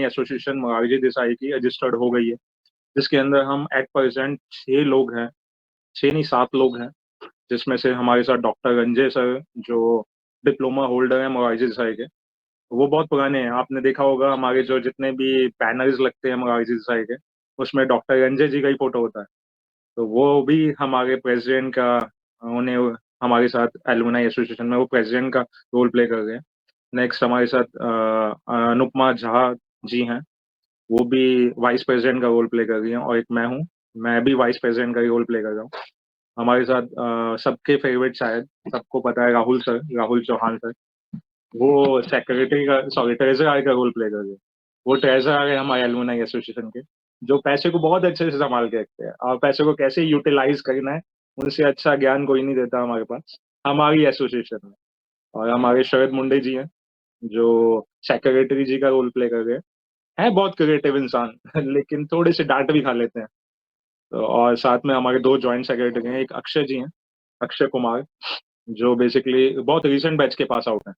Association Morarji Desai की registered हो गई है, जिसके अंदर हम एट प्रेजेंट 6 लोग हैं, 6 नहीं 7 लोग हैं, जिसमें से हमारे साथ डॉक्टर रंजय सर जो डिप्लोमा होल्डर हैं मोरारजी देसाई के। वो बहुत पुराने हैं, आपने देखा होगा हमारे जो जितने भी बैनर्स लगते हैं मोरारजी देसाई के, उसमें डॉक्टर रंजय जी का ही फोटो होता है। तो वो भी हमारे प्रेसिडेंट का, उन्हें हमारे साथ एलुमनाई एसोसिएशन में वो प्रेसिडेंट का रोल प्ले कर रहे हैं। नेक्स्ट हमारे साथ अनुपमा झा जी हैं, वो भी वाइस प्रेसिडेंट का रोल प्ले कर रही हैं, और एक मैं हूँ, मैं भी वाइस प्रेसिडेंट का ही रोल प्ले कर रहा हूँ। हमारे साथ सबके फेवरेट, शायद सबको पता है, राहुल सर, राहुल चौहान सर, वो सेक्रेटरी का, सॉरी ट्रेजरर का रोल प्ले कर रहे हैं। वो ट्रेजरर है हमारे एलुमनाई एसोसिएशन के, जो पैसे को बहुत अच्छे से संभाल के रखते हैं, और पैसे को कैसे यूटिलाइज करना है उनसे अच्छा ज्ञान कोई नहीं देता हमारे पास, हमारी एसोसिएशन में। और हमारे शरद मुंडे जी हैं, जो सेक्रेटरी जी का रोल प्ले कर रहे हैं बहुत क्रिएटिव इंसान लेकिन थोड़े से डांट भी खा लेते हैं। तो और साथ में हमारे 2 जॉइंट सेक्रेटरी हैं, एक अक्षय जी हैं, अक्षय कुमार, जो बेसिकली बहुत रिसेंट बैच के पास आउट हैं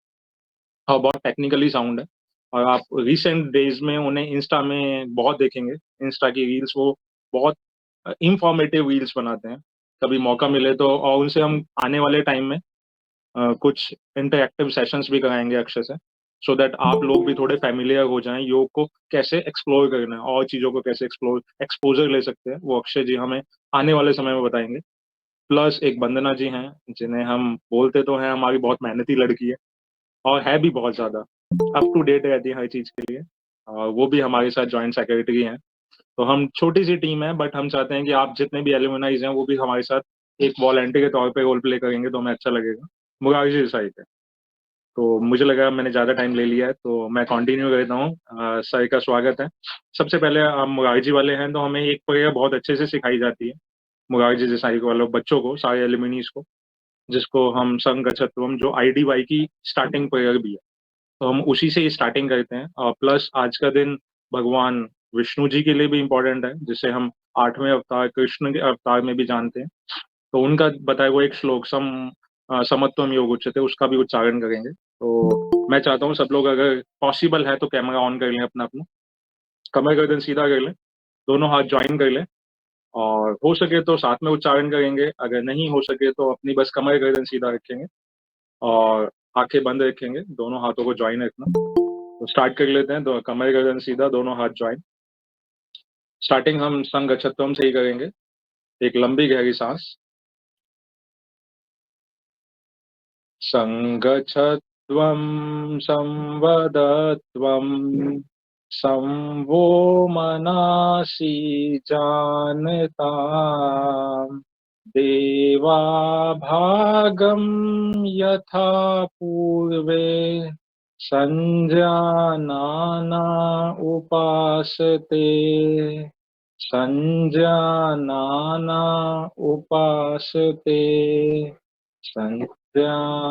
और बहुत टेक्निकली साउंड है। और आप रिसेंट डेज में उन्हें इंस्टा में बहुत देखेंगे, इंस्टा की रील्स, वो बहुत इंफॉर्मेटिव रील्स बनाते हैं। कभी मौका मिले तो, और उनसे हम आने वाले टाइम में कुछ इंटरैक्टिव सेशंस भी कराएंगे अक्षय से, सो दैट आप लोग भी थोड़े फेमिलियर हो जाएं योग को कैसे एक्सप्लोर करना है और चीज़ों को कैसे एक्सपोजर ले सकते हैं, वो अक्षय जी हमें आने वाले समय में बताएंगे। प्लस एक वंदना जी हैं, जिन्हें हम बोलते तो हैं हमारी बहुत मेहनती लड़की है, और है भी बहुत ज्यादा, अप टू डेट रहती है हर चीज के लिए, और वो भी हमारे साथ जॉइंट सेक्रेटरी हैं। तो हम छोटी सी टीम है, बट हम चाहते हैं कि आप जितने भी एलुमनाइज हैं वो भी हमारे साथ एक वॉलंटियर के तौर पे रोल प्ले करेंगे, तो हमें अच्छा लगेगा। मुरारजी देसाई पे तो मुझे लगा मैंने ज्यादा टाइम ले लिया है, तो मैं कंटिन्यू करता हूँ। सर का स्वागत है। सबसे पहले हम मुरारजी वाले हैं, तो हमें एक प्रक्रिया बहुत अच्छे से सिखाई जाती है मुरारजी देसाई वाले बच्चों को, सारे एलुमनीज को, जिसको हम संघ गच्छत्वम, जो आईडीवाई की स्टार्टिंग प्रेयर भी है, तो हम उसी से ही स्टार्टिंग करते हैं। और प्लस आज का दिन भगवान विष्णु जी के लिए भी इम्पोर्टेंट है, जिसे हम 8वें अवतार कृष्ण के अवतार में भी जानते हैं। तो उनका बताया हुआ एक श्लोक समत्वम योग उच्चते, उसका भी उच्चारण करेंगे। तो मैं चाहता हूँ सब लोग, अगर पॉसिबल है तो कैमरा ऑन कर लें अपना अपना, कमर गर्दन सीधा कर लें, दोनों हाथ ज्वाइन कर लें, और हो सके तो साथ में उच्चारण करेंगे, अगर नहीं हो सके तो अपनी बस कमर गर्दन सीधा रखेंगे और आंखें बंद रखेंगे, दोनों हाथों को ज्वाइन रखना। तो स्टार्ट कर लेते हैं, तो कमर गर्दन सीधा, दोनों हाथ ज्वाइन। स्टार्टिंग हम संगच्छत्वम से ही करेंगे। एक लंबी गहरी सांस, संगच्छत्वम संवदत्वम संवो मनासि जानता देवा भागम यथा पूर्वे संजानाना उपासते संजानाना उपासते संजानाना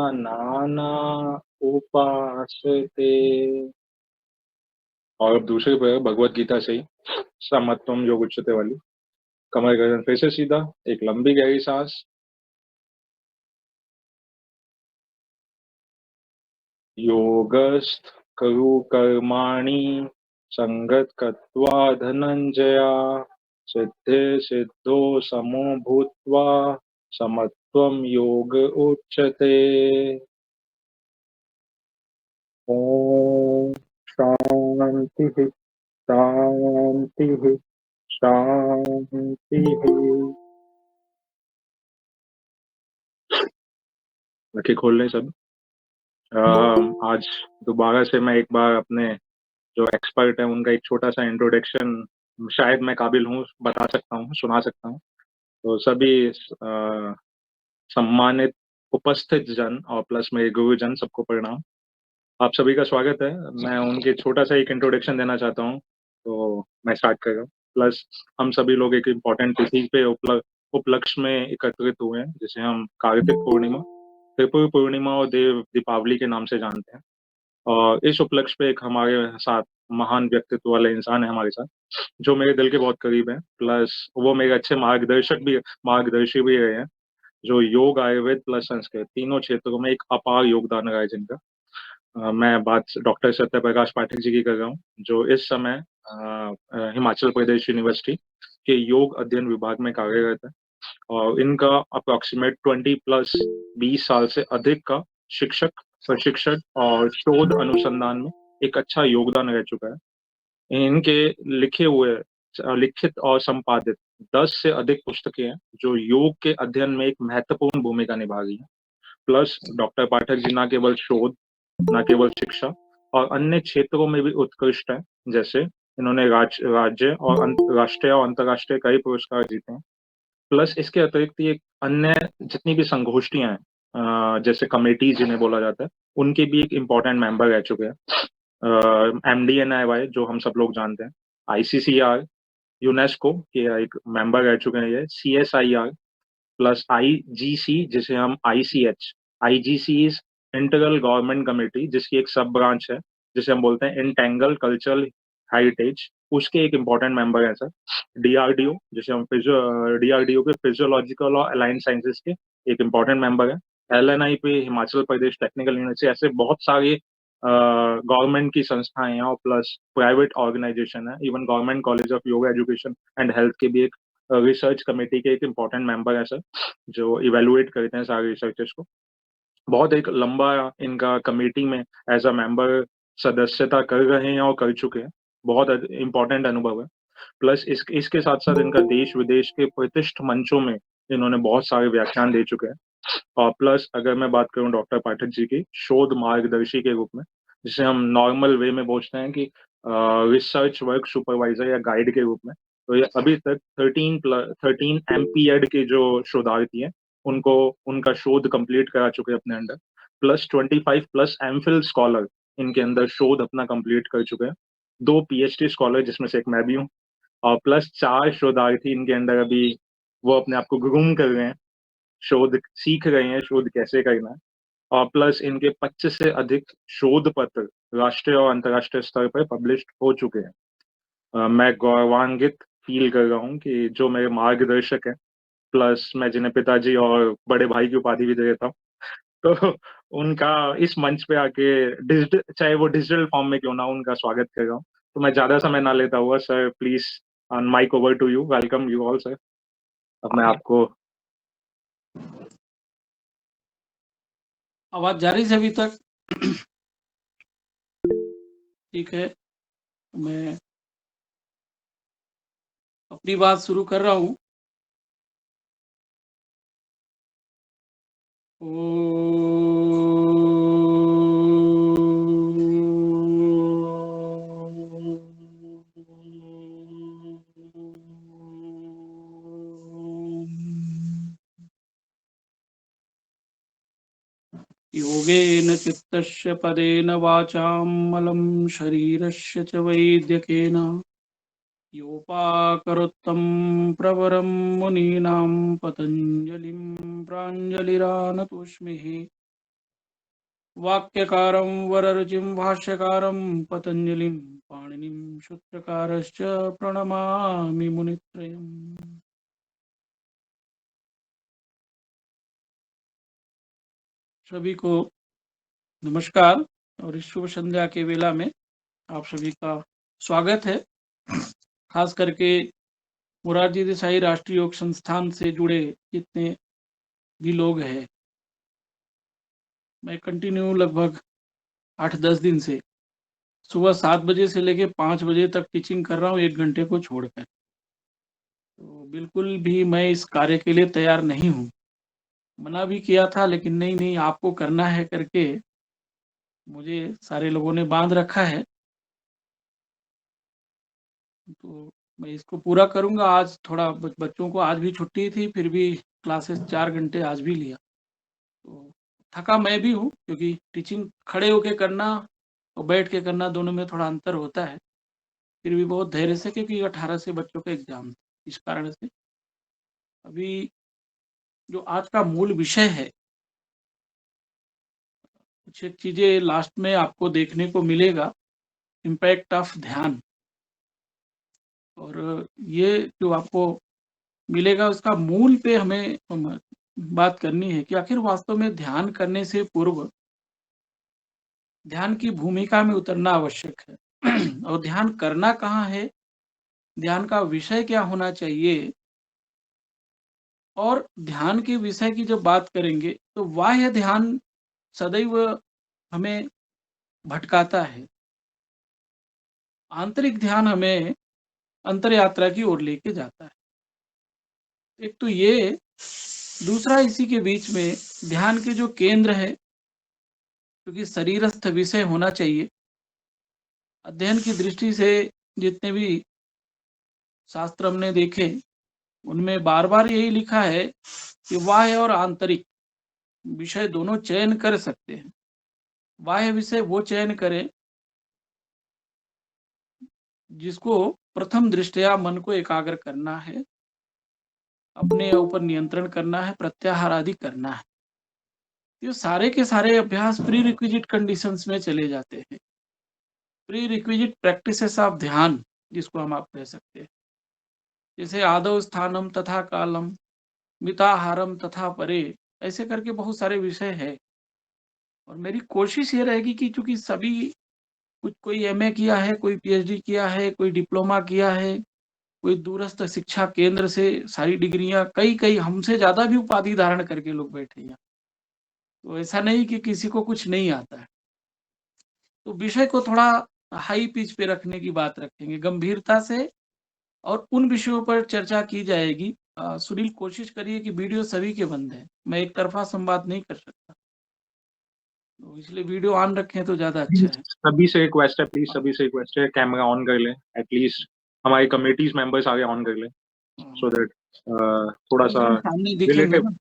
उपासते। और अब दूसरी पर भगवत गीता से ही समत्वम योग उच्चते वाली। कमर गर्दन फिर से सीधा, एक लंबी गहरी सांस, योगस्थ करु कर्माणि संगत कृत्वा धनंजया सिद्धे सिद्धो समो भूत्वा समत्वम योग उच्यते। ओम शांति शांति शांति। आंखें खोल लें सब। आज दोबारा से मैं एक बार अपने जो एक्सपर्ट है उनका एक छोटा सा इंट्रोडक्शन, शायद मैं काबिल हूँ, बता सकता हूँ, सुना सकता हूँ। तो सभी सम्मानित उपस्थित जन और प्लस मेरे गुरुजन, सबको प्रणाम। आप सभी का स्वागत है। मैं उनके छोटा सा एक इंट्रोडक्शन देना चाहता हूँ, तो मैं स्टार्ट कर रहा हूँ। प्लस हम सभी लोग एक इम्पोर्टेंट तिथि पे उपलक्ष्य में एकत्रित हुए हैं, जिसे हम कार्तिक पूर्णिमा, त्रिपुर पूर्णिमा और देव दीपावली के नाम से जानते हैं। और इस उपलक्ष्य पे एक हमारे साथ महान व्यक्तित्व वाले इंसान है हमारे साथ, जो मेरे दिल के बहुत करीब हैं, प्लस वो मेरे अच्छे मार्गदर्शी भी रहे हैं, जो योग, आयुर्वेद प्लस संस्कृत तीनों क्षेत्रों में एक अपार योगदान रहा है जिनका। मैं बात डॉक्टर सत्यप्रकाश पाठक जी की कर रहा हूँ, जो इस समय हिमाचल प्रदेश यूनिवर्सिटी के योग अध्ययन विभाग में कार्यरत है। और इनका अप्रोक्सीमेट 20 साल से अधिक का शिक्षक, प्रशिक्षण और शोध अनुसंधान में एक अच्छा योगदान रह चुका है। इनके लिखे हुए लिखित और संपादित 10 से अधिक पुस्तकें हैं जो योग के अध्ययन में एक महत्वपूर्ण भूमिका निभा रही हैं। प्लस डॉक्टर पाठक जी न केवल शोध, न केवल शिक्षा और अन्य क्षेत्रों में भी उत्कृष्ट है। जैसे इन्होंने राज्य और राष्ट्रीय और अंतर्राष्ट्रीय कई पुरस्कार जीते हैं। प्लस इसके अतिरिक्त ये अन्य जितनी भी संगोष्ठियां हैं, जैसे कमेटी जिन्हें बोला जाता है, उनके भी एक इम्पोर्टेंट मेंबर रह चुके हैं। MDNIY जो हम सब लोग जानते हैं, ICCR, यूनेस्को के एक मेंबर रह चुके हैं। ये CSIR प्लस IGC, जिसे हम ICH, is integral government committee, जिसकी एक सब ब्रांच है जिसे हम बोलते हैं इंटेंगल कल्चरल हेरिटेज, उसके एक इम्पोर्टेंट मेंबर है सर। DRDO, जिसे हम DRDO के फिजियोलॉजिकल और अलाइंड साइंसेज के एक इम्पोर्टेंट मेंबर है। LNI पे हिमाचल प्रदेश टेक्निकल यूनिवर्सिटी, ऐसे बहुत सारे गवर्नमेंट की संस्थाएं हैं और प्लस प्राइवेट ऑर्गेनाइजेशन है। Even government college of yoga education and health के भी एक रिसर्च कमेटी के एक इम्पोर्टेंट मेंबर है सर, जो इवेलुएट करते हैं सारे रिसर्चर्स को। बहुत एक लंबा इनका कमेटी में एज अ मेंबर सदस्यता कर रहे हैं और कर चुके हैं। बहुत इम्पोर्टेंट अनुभव है। प्लस इसके साथ साथ इनका देश विदेश के प्रतिष्ठित मंचों में इन्होंने बहुत सारे व्याख्यान दे चुके हैं। और प्लस अगर मैं बात करूं डॉक्टर पाठक जी की शोध मार्गदर्शी के रूप में, जिसे हम नॉर्मल वे में पूछते हैं कि रिसर्च वर्क सुपरवाइजर या गाइड के रूप में, तो ये अभी तक 13 MPED के जो शोधार्थी हैं उनको उनका शोध कंप्लीट करा चुके हैं अपने under. Plus 25 plus MPhil scholar इनके अंदर शोध अपना कंप्लीट कर चुके हैं। 2 PhD स्कॉलर, जिसमें से एक मैं भी हूँ। और प्लस 4 शोधार्थी इनके अंदर अभी वो अपने आप को ग्रूम कर रहे हैं, शोध सीख रहे हैं शोध कैसे करना है। और प्लस इनके 25 से अधिक शोध पत्र राष्ट्रीय और अंतर्राष्ट्रीय स्तर पर पब्लिश हो चुके हैं। मैं गौरवान्वित फील कर रहा हूँ कि जो मेरे मार्गदर्शक हैं, प्लस मैं जिन्हें पिताजी और बड़े भाई की उपाधि भी दे देता हूँ, तो उनका इस मंच पे आके डिजिटल, चाहे वो डिजिटल फॉर्म में क्यों ना हो, उनका स्वागत कर रहा हूँ। तो मैं ज्यादा समय ना लेता हुआ sir, please mic over to you, welcome you all sir. अब मैं आपको आवाज जा रही है अभी तक? ठीक है, मैं अपनी बात शुरू कर रहा हूँ। योगेन चित्तस्य पदेन वाचां मलं शरीरस्य च वैद्यकेन योपाकरोत्तं प्रवरं मुनीनां पतञ्जलिं प्राञ्जलिरानतोऽस्मि। वाक्यकारं वररुचिं भाष्यकारं पतञ्जलिं पाणिनिं सूत्रकारश्च प्रणमामि मुनित्रयम्। सभी को नमस्कार और इस शुभ संध्या के वेला में आप सभी का स्वागत है। खास करके मोरारजी देसाई राष्ट्रीय योग संस्थान से जुड़े जितने भी लोग हैं, मैं कंटिन्यू लगभग 8-10 दिन से सुबह 7 बजे से लेके 5 बजे तक टीचिंग कर रहा हूँ, 1 घंटे को छोड़कर। तो बिल्कुल भी मैं इस कार्य के लिए तैयार नहीं हूँ। मना भी किया था, लेकिन नहीं नहीं आपको करना है करके मुझे सारे लोगों ने बांध रखा है, तो मैं इसको पूरा करूंगा। आज थोड़ा बच्चों को आज भी छुट्टी थी, फिर भी क्लासेस 4 घंटे आज भी लिया। तो थका मैं भी हूँ, क्योंकि टीचिंग खड़े होके करना और बैठ के करना दोनों में थोड़ा अंतर होता है। फिर भी बहुत धैर्य से, क्योंकि 18 से बच्चों का एग्जाम, इस कारण से अभी जो आज का मूल विषय है, कुछ एक चीजें लास्ट में आपको देखने को मिलेगा, इम्पैक्ट ऑफ ध्यान। और ये जो आपको मिलेगा उसका मूल पे हमें बात करनी है कि आखिर वास्तव में ध्यान करने से पूर्व ध्यान की भूमिका में उतरना आवश्यक है। और ध्यान करना कहाँ है, ध्यान का विषय क्या होना चाहिए, और ध्यान के विषय की जब बात करेंगे तो बाह्य ध्यान सदैव हमें भटकाता है, आंतरिक ध्यान हमें अंतर यात्रा की ओर लेके जाता है। एक तो ये, दूसरा इसी के बीच में ध्यान के जो केंद्र है, क्योंकि शरीरस्थ विषय होना चाहिए। अध्ययन की दृष्टि से जितने भी शास्त्र हमने देखे, उनमें बार-बार यही लिखा है कि बाह्य और आंतरिक विषय दोनों चयन कर सकते हैं। बाह्य विषय वो चयन करें जिसको प्रथम दृष्टया मन को एकाग्र करना है, अपने ऊपर नियंत्रण करना है, प्रत्याहार आदि करना है। ये सारे के सारे अभ्यास प्री रिक्विजिट कंडीशंस में चले जाते हैं। प्री रिक्विजिट प्रैक्टिसेस ऑफ ध्यान, जिसको हम आप कह सकते हैं। जैसे आदौ स्थानम तथा कालम, मिताहारम तथा परे, ऐसे करके बहुत सारे विषय है। और मेरी कोशिश ये रहेगी कि चूंकि सभी कुछ, कोई एमए किया है, कोई पीएचडी किया है, कोई डिप्लोमा किया है, कोई दूरस्थ शिक्षा केंद्र से सारी डिग्रियां, कई कई हमसे ज्यादा भी उपाधि धारण करके लोग बैठे हैं। तो ऐसा नहीं कि किसी को कुछ नहीं आता है। तो विषय को थोड़ा हाई पिच पे रखने की बात रखेंगे, गंभीरता से, और उन विषयों पर चर्चा की जाएगी। सुनील, कोशिश करिए कि वीडियो सभी के बंद है, मैं एक तरफा संवाद नहीं कर सकता, तो इसलिए वीडियो ऑन रखें तो ज्यादा अच्छा है। सभी से रिक्वेस्ट है, प्लीज सभी से रिक्वेस्ट है, कैमरा ऑन कर लें एटलीस्ट, हमारे कमेटीज मेंबर्स आगे ऑन कर लें, सो दैट थोड़ा सा सामने दिखेंगे रिलेटिव ना।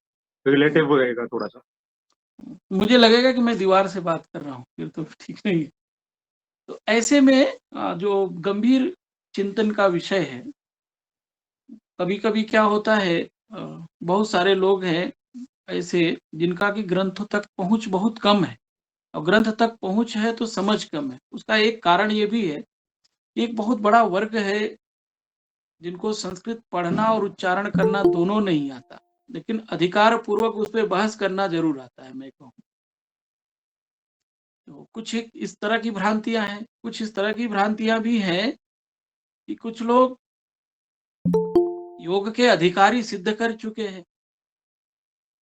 रिलेटिव रहेगा थोड़ा सा। मुझे लगेगा कि मैं दीवार से बात कर रहा हूँ, फिर तो ठीक नहीं है। तो ऐसे में जो गंभीर चिंतन का विषय है, कभी कभी क्या होता है, बहुत सारे लोग हैं ऐसे जिनका कि ग्रंथों तक पहुंच बहुत कम है, और ग्रंथ तक पहुंच है तो समझ कम है। उसका एक कारण ये भी है, एक बहुत बड़ा वर्ग है जिनको संस्कृत पढ़ना और उच्चारण करना दोनों नहीं आता, लेकिन अधिकार पूर्वक उस पर बहस करना जरूर आता है, मैं कहूँ तो। कुछ एक इस तरह की भ्रांतियां हैं, कुछ इस तरह की भ्रांतियां भी हैं कि कुछ लोग योग के अधिकारी सिद्ध कर चुके हैं,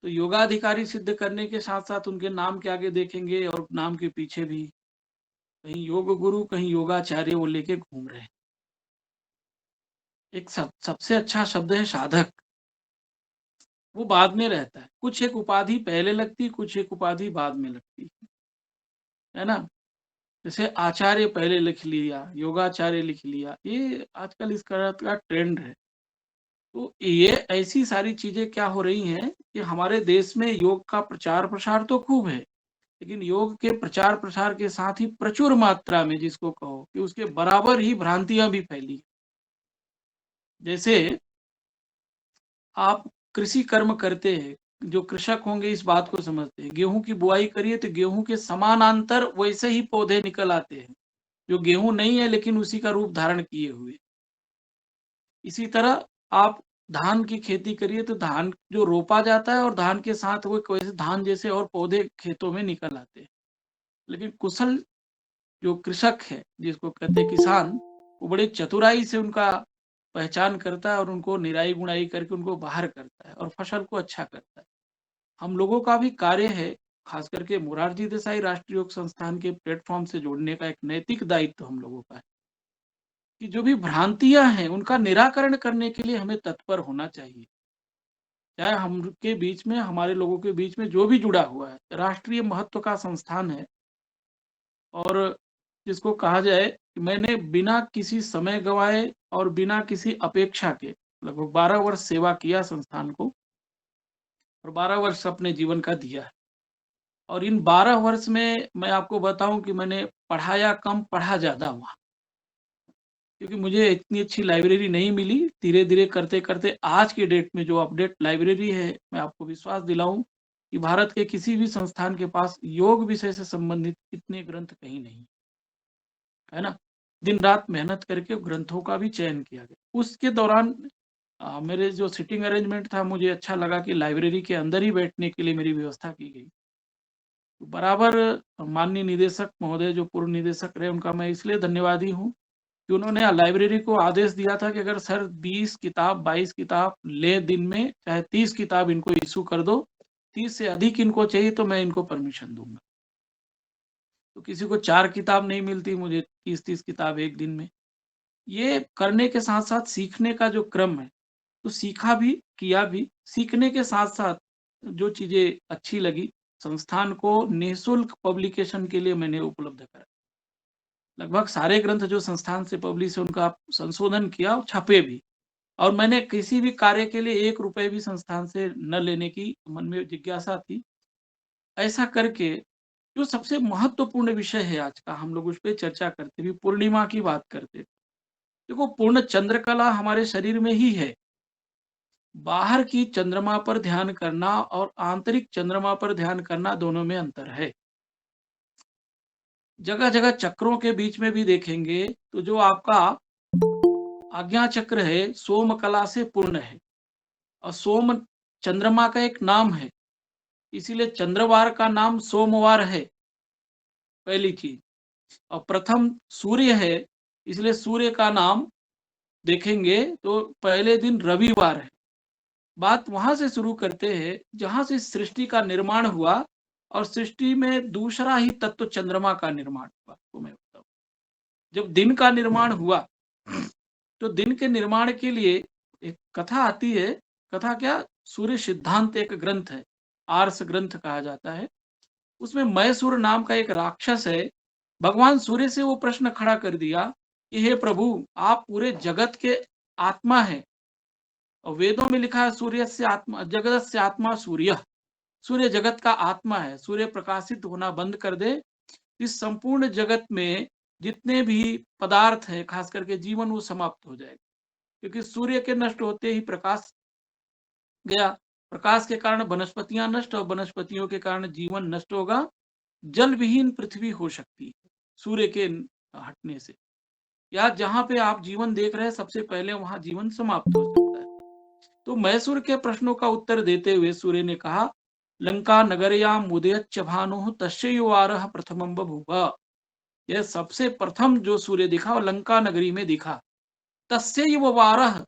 तो योगाधिकारी सिद्ध करने के साथ साथ उनके नाम के आगे देखेंगे और नाम के पीछे भी कहीं योग गुरु, कहीं योगाचार्य वो लेके घूम रहे हैं। एक सबसे अच्छा शब्द है साधक, वो बाद में रहता है। कुछ एक उपाधि पहले लगती, कुछ एक उपाधि बाद में लगती है ना। जैसे आचार्य पहले लिख लिया, योगाचार्य लिख लिया, ये आजकल इस तरह का ट्रेंड है। तो ये ऐसी सारी चीजें क्या हो रही हैं कि हमारे देश में योग का प्रचार प्रसार तो खूब है, लेकिन योग के प्रचार प्रसार के साथ ही प्रचुर मात्रा में, जिसको कहो कि उसके बराबर ही भ्रांतियां भी फैली। जैसे आप कृषि कर्म करते हैं, जो कृषक होंगे इस बात को समझते हैं, गेहूं की बुआई करिए तो गेहूं के समानांतर वैसे ही पौधे निकल आते हैं जो गेहूं नहीं है लेकिन उसी का रूप धारण किए हुए। इसी तरह आप धान की खेती करिए तो धान जो रोपा जाता है और धान के साथ वो वैसे धान जैसे और पौधे खेतों में निकल आते हैं। लेकिन कुशल जो कृषक है, जिसको कहते हैं किसान, वो बड़े चतुराई से उनका पहचान करता है और उनको निराई गुड़ाई करके उनको बाहर करता है और फसल को अच्छा करता है। हम लोगों का भी कार्य है, खास करके मोरारजी देसाई राष्ट्रीय योग संस्थान के प्लेटफॉर्म से जोड़ने का एक नैतिक दायित्व हम लोगों का है कि जो भी भ्रांतियां हैं उनका निराकरण करने के लिए हमें तत्पर होना चाहिए। चाहे हम के बीच में, हमारे लोगों के बीच में जो भी जुड़ा हुआ है, राष्ट्रीय महत्व का संस्थान है, और जिसको कहा जाए कि मैंने बिना किसी समय गवाए और बिना किसी अपेक्षा के लगभग 12 वर्ष सेवा किया संस्थान को, और 12 वर्ष अपने जीवन का दिया है। और इन 12 वर्ष में मैं आपको बताऊं कि मैंने पढ़ाया कम, पढ़ा ज्यादा हुआ, क्योंकि मुझे इतनी अच्छी लाइब्रेरी नहीं मिली। धीरे धीरे करते करते आज की डेट में जो अपडेट लाइब्रेरी है, मैं आपको विश्वास दिलाऊं कि भारत के किसी भी संस्थान के पास योग विषय से संबंधित इतने ग्रंथ कहीं नहीं है ना। दिन रात मेहनत करके ग्रंथों का भी चयन किया गया। उसके दौरान मेरे जो सिटिंग अरेंजमेंट था, मुझे अच्छा लगा कि लाइब्रेरी के अंदर ही बैठने के लिए मेरी व्यवस्था की गई। बराबर माननीय निदेशक महोदय जो पूर्व निदेशक रहे उनका मैं इसलिए धन्यवादी हूँ कि उन्होंने लाइब्रेरी को आदेश दिया था कि अगर सर 20 किताब 22 किताब ले दिन में, चाहे 30 किताब इनको इशू कर दो, 30 से अधिक इनको चाहिए तो मैं इनको परमिशन दूंगा। तो किसी को 4 किताब नहीं मिलती, मुझे 30-30 किताब एक दिन में। ये करने के साथ साथ सीखने का जो क्रम है, तो सीखा भी, किया भी। सीखने के साथ साथ जो चीजें अच्छी लगी, संस्थान को निःशुल्क पब्लिकेशन के लिए मैंने उपलब्ध कराया। लगभग सारे ग्रंथ जो संस्थान से पब्लिश है उनका संशोधन किया और छपे भी। और मैंने किसी भी कार्य के लिए 1 रुपए भी संस्थान से न लेने की मन में जिज्ञासा थी। ऐसा करके जो सबसे महत्वपूर्ण विषय है आज का, हम लोग उस पे चर्चा करते भी, पूर्णिमा की बात करते। देखो, पूर्ण चंद्रकला हमारे शरीर में ही है। बाहर की चंद्रमा पर ध्यान करना और आंतरिक चंद्रमा पर ध्यान करना, दोनों में अंतर है। जगह जगह चक्रों के बीच में भी देखेंगे तो जो आपका आज्ञा चक्र है सोम कला से पूर्ण है, और सोम चंद्रमा का एक नाम है, इसीलिए चंद्रवार का नाम सोमवार है, पहली चीज। और प्रथम सूर्य है, इसलिए सूर्य का नाम देखेंगे तो पहले दिन रविवार है। बात वहां से शुरू करते हैं जहां से सृष्टि का निर्माण हुआ, और सृष्टि में दूसरा ही तत्व चंद्रमा का निर्माण हुआ। तो मैं बताऊं, जब दिन का निर्माण हुआ तो दिन के निर्माण के लिए एक कथा आती है। कथा क्या, सूर्य सिद्धांत एक ग्रंथ है, आर्ष ग्रंथ कहा जाता है। उसमें मैसूर नाम का एक राक्षस है। भगवान सूर्य से वो प्रश्न खड़ा कर दिया कि हे प्रभु, आप पूरे जगत के आत्मा है, और वेदों में लिखा है सूर्य से आत्मा, जगत से आत्मा सूर्य। सूर्य जगत का आत्मा है। सूर्य प्रकाशित होना बंद कर दे, इस संपूर्ण जगत में जितने भी पदार्थ है, खास करके जीवन, वो समाप्त हो जाएगा। क्योंकि सूर्य के नष्ट होते ही प्रकाश गया, प्रकाश के कारण वनस्पतियां नष्ट, और वनस्पतियों के कारण जीवन नष्ट होगा। जल विहीन पृथ्वी हो सकती है सूर्य के हटने से, या जहां पे आप जीवन देख रहे हैं सबसे पहले वहां जीवन समाप्त हो सकता है। तो मैसूर के प्रश्नों का उत्तर देते हुए सूर्य ने कहा, लंका नगरयाम उदयच्च भानुः तस्यैवारः प्रथमं बभूव। यह सबसे प्रथम जो सूर्य दिखा वो लंका नगरी में दिखा। तस्यैव वारः,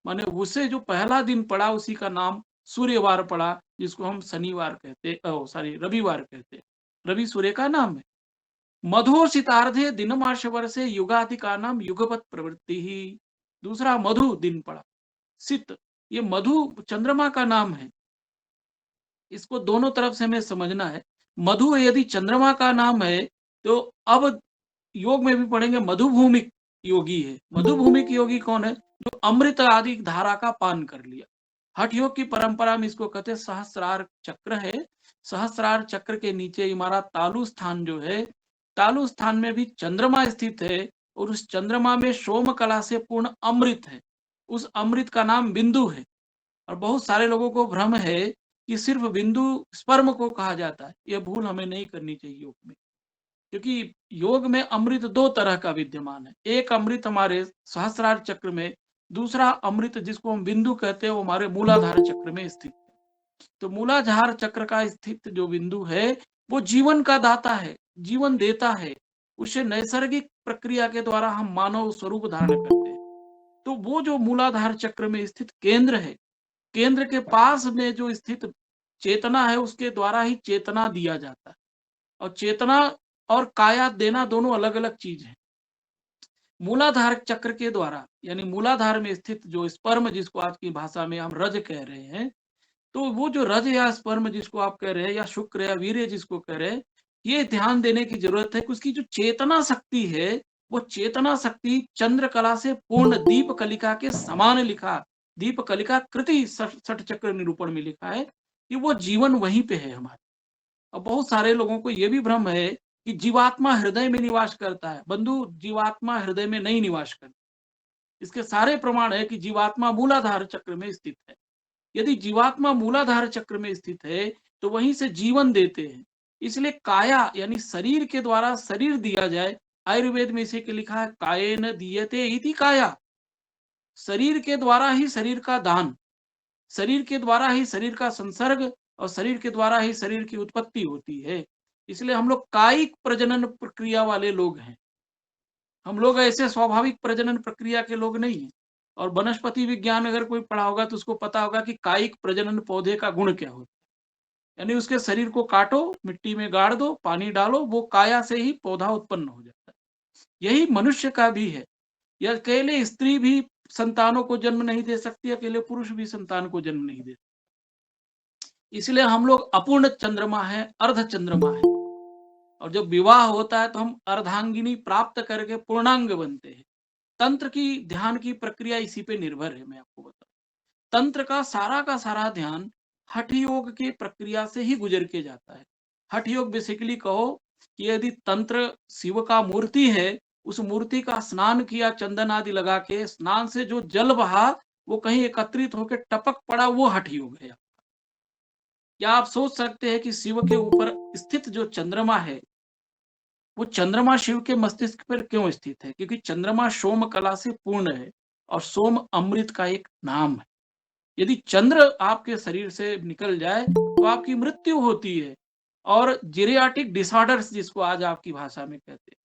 माने उसे जो पहला दिन पड़ा उसी का नाम सूर्यवार पड़ा, जिसको हम शनिवार कहते, रविवार कहते। रवि सूर्य का नाम है। मधुशितार्धे दिनमाश वर्षे युगादि का नाम युगपत प्रवृत्ति ही। दूसरा मधु दिन पड़ा। सित, ये मधु चंद्रमा का नाम है। इसको दोनों तरफ से हमें समझना है। मधु यदि चंद्रमा का नाम है तो अब योग में भी पढ़ेंगे मधुभूमिक योगी है। मधुभूमिक योगी कौन है? जो अमृत आदि धारा का पान कर लिया। हठ योग की परंपरा में इसको कहते हैं सहस्रार चक्र है। सहस्रार चक्र के नीचे हमारा तालु स्थान जो है, तालु स्थान में भी चंद्रमा स्थित है, और उस चंद्रमा में सोम कला से पूर्ण अमृत है। उस अमृत का नाम बिंदु है। और बहुत सारे लोगों को भ्रम है कि सिर्फ बिंदु स्पर्म को कहा जाता है। यह भूल हमें नहीं करनी चाहिए योग में, क्योंकि योग में अमृत दो तरह का विद्यमान है। एक अमृत हमारे सहस्रार चक्र में, दूसरा अमृत जिसको हम बिंदु कहते हैं वो हमारे मूलाधार चक्र में स्थित है। तो मूलाधार चक्र का स्थित जो बिंदु है वो जीवन का दाता है, जीवन देता है। उसे नैसर्गिक प्रक्रिया के द्वारा हम मानव स्वरूप धारण करते हैं। तो वो जो मूलाधार चक्र में स्थित केंद्र है, केंद्र के पास में जो स्थित चेतना है उसके द्वारा ही चेतना दिया जाता है। और चेतना और काया देना दोनों अलग अलग चीज है। मूलाधार चक्र के द्वारा, यानी मूलाधार में स्थित जो स्पर्म, जिसको आज की भाषा में हम रज कह रहे हैं, तो वो जो रज या स्पर्म जिसको आप कह रहे हैं, या शुक्र या वीर्य जिसको कह रहे हैं, ये ध्यान देने की जरूरत है कि उसकी जो चेतना शक्ति है, वो चेतना शक्ति चंद्र कला से पूर्ण दीप कलिका के समान लिखा। दीप कलिका कृति सठ चक्र निरूपण में लिखा है कि वो जीवन वहीं पे है हमारे। और बहुत सारे लोगों को यह भी भ्रम है कि जीवात्मा हृदय में निवास करता है। बंधु, जीवात्मा हृदय में नहीं निवास करता। इसके सारे प्रमाण है कि जीवात्मा मूलाधार चक्र में स्थित है। यदि जीवात्मा मूलाधार चक्र में स्थित है तो वहीं से जीवन देते हैं। इसलिए काया यानी शरीर के द्वारा शरीर दिया जाए। आयुर्वेद में इसे के लिखा है कायेन दीयते इति काया। शरीर के द्वारा ही शरीर का दान, शरीर के द्वारा ही शरीर का संसर्ग, और शरीर के द्वारा ही शरीर की उत्पत्ति होती है। इसलिए हम लोग कायिक प्रजनन प्रक्रिया वाले लोग हैं। हम लोग ऐसे स्वाभाविक प्रजनन प्रक्रिया के लोग नहीं हैं। और वनस्पति विज्ञान अगर कोई पढ़ा होगा तो उसको पता होगा कि कायिक प्रजनन पौधे का गुण क्या होता है। यानी उसके शरीर को काटो, मिट्टी में गाड़ दो, पानी डालो, वो काया से ही पौधा उत्पन्न हो जाता है। यही मनुष्य का भी है। यह अकेले स्त्री भी संतानों को जन्म नहीं दे सकती, अकेले पुरुष भी संतान को जन्म नहीं दे। इसलिए हम लोग अपूर्ण चंद्रमा है, अर्ध चंद्रमा है। और जब विवाह होता है तो हम अर्धांगिनी प्राप्त करके पूर्णांग बनते हैं। तंत्र की ध्यान की प्रक्रिया इसी पे निर्भर है। मैं आपको बताऊं, तंत्र का सारा ध्यान हठ योग की प्रक्रिया से ही गुजर के जाता है। हठ योग बेसिकली कहो कि यदि तंत्र शिव का मूर्ति है, उस मूर्ति का स्नान किया चंदन आदि लगा के, स्नान से जो जल बहा वो कहीं एकत्रित होकर टपक पड़ा, वो हठ योग है। क्या आप सोच सकते हैं कि शिव के ऊपर स्थित जो चंद्रमा है, वो चंद्रमा शिव के मस्तिष्क पर क्यों स्थित है? क्योंकि चंद्रमा सोम कला से पूर्ण है और सोम अमृत का एक नाम है। यदि चंद्र आपके शरीर से निकल जाए तो आपकी मृत्यु होती है। और जीरियाटिक डिसऑर्डर्स, जिसको आज आपकी भाषा में कहते हैं,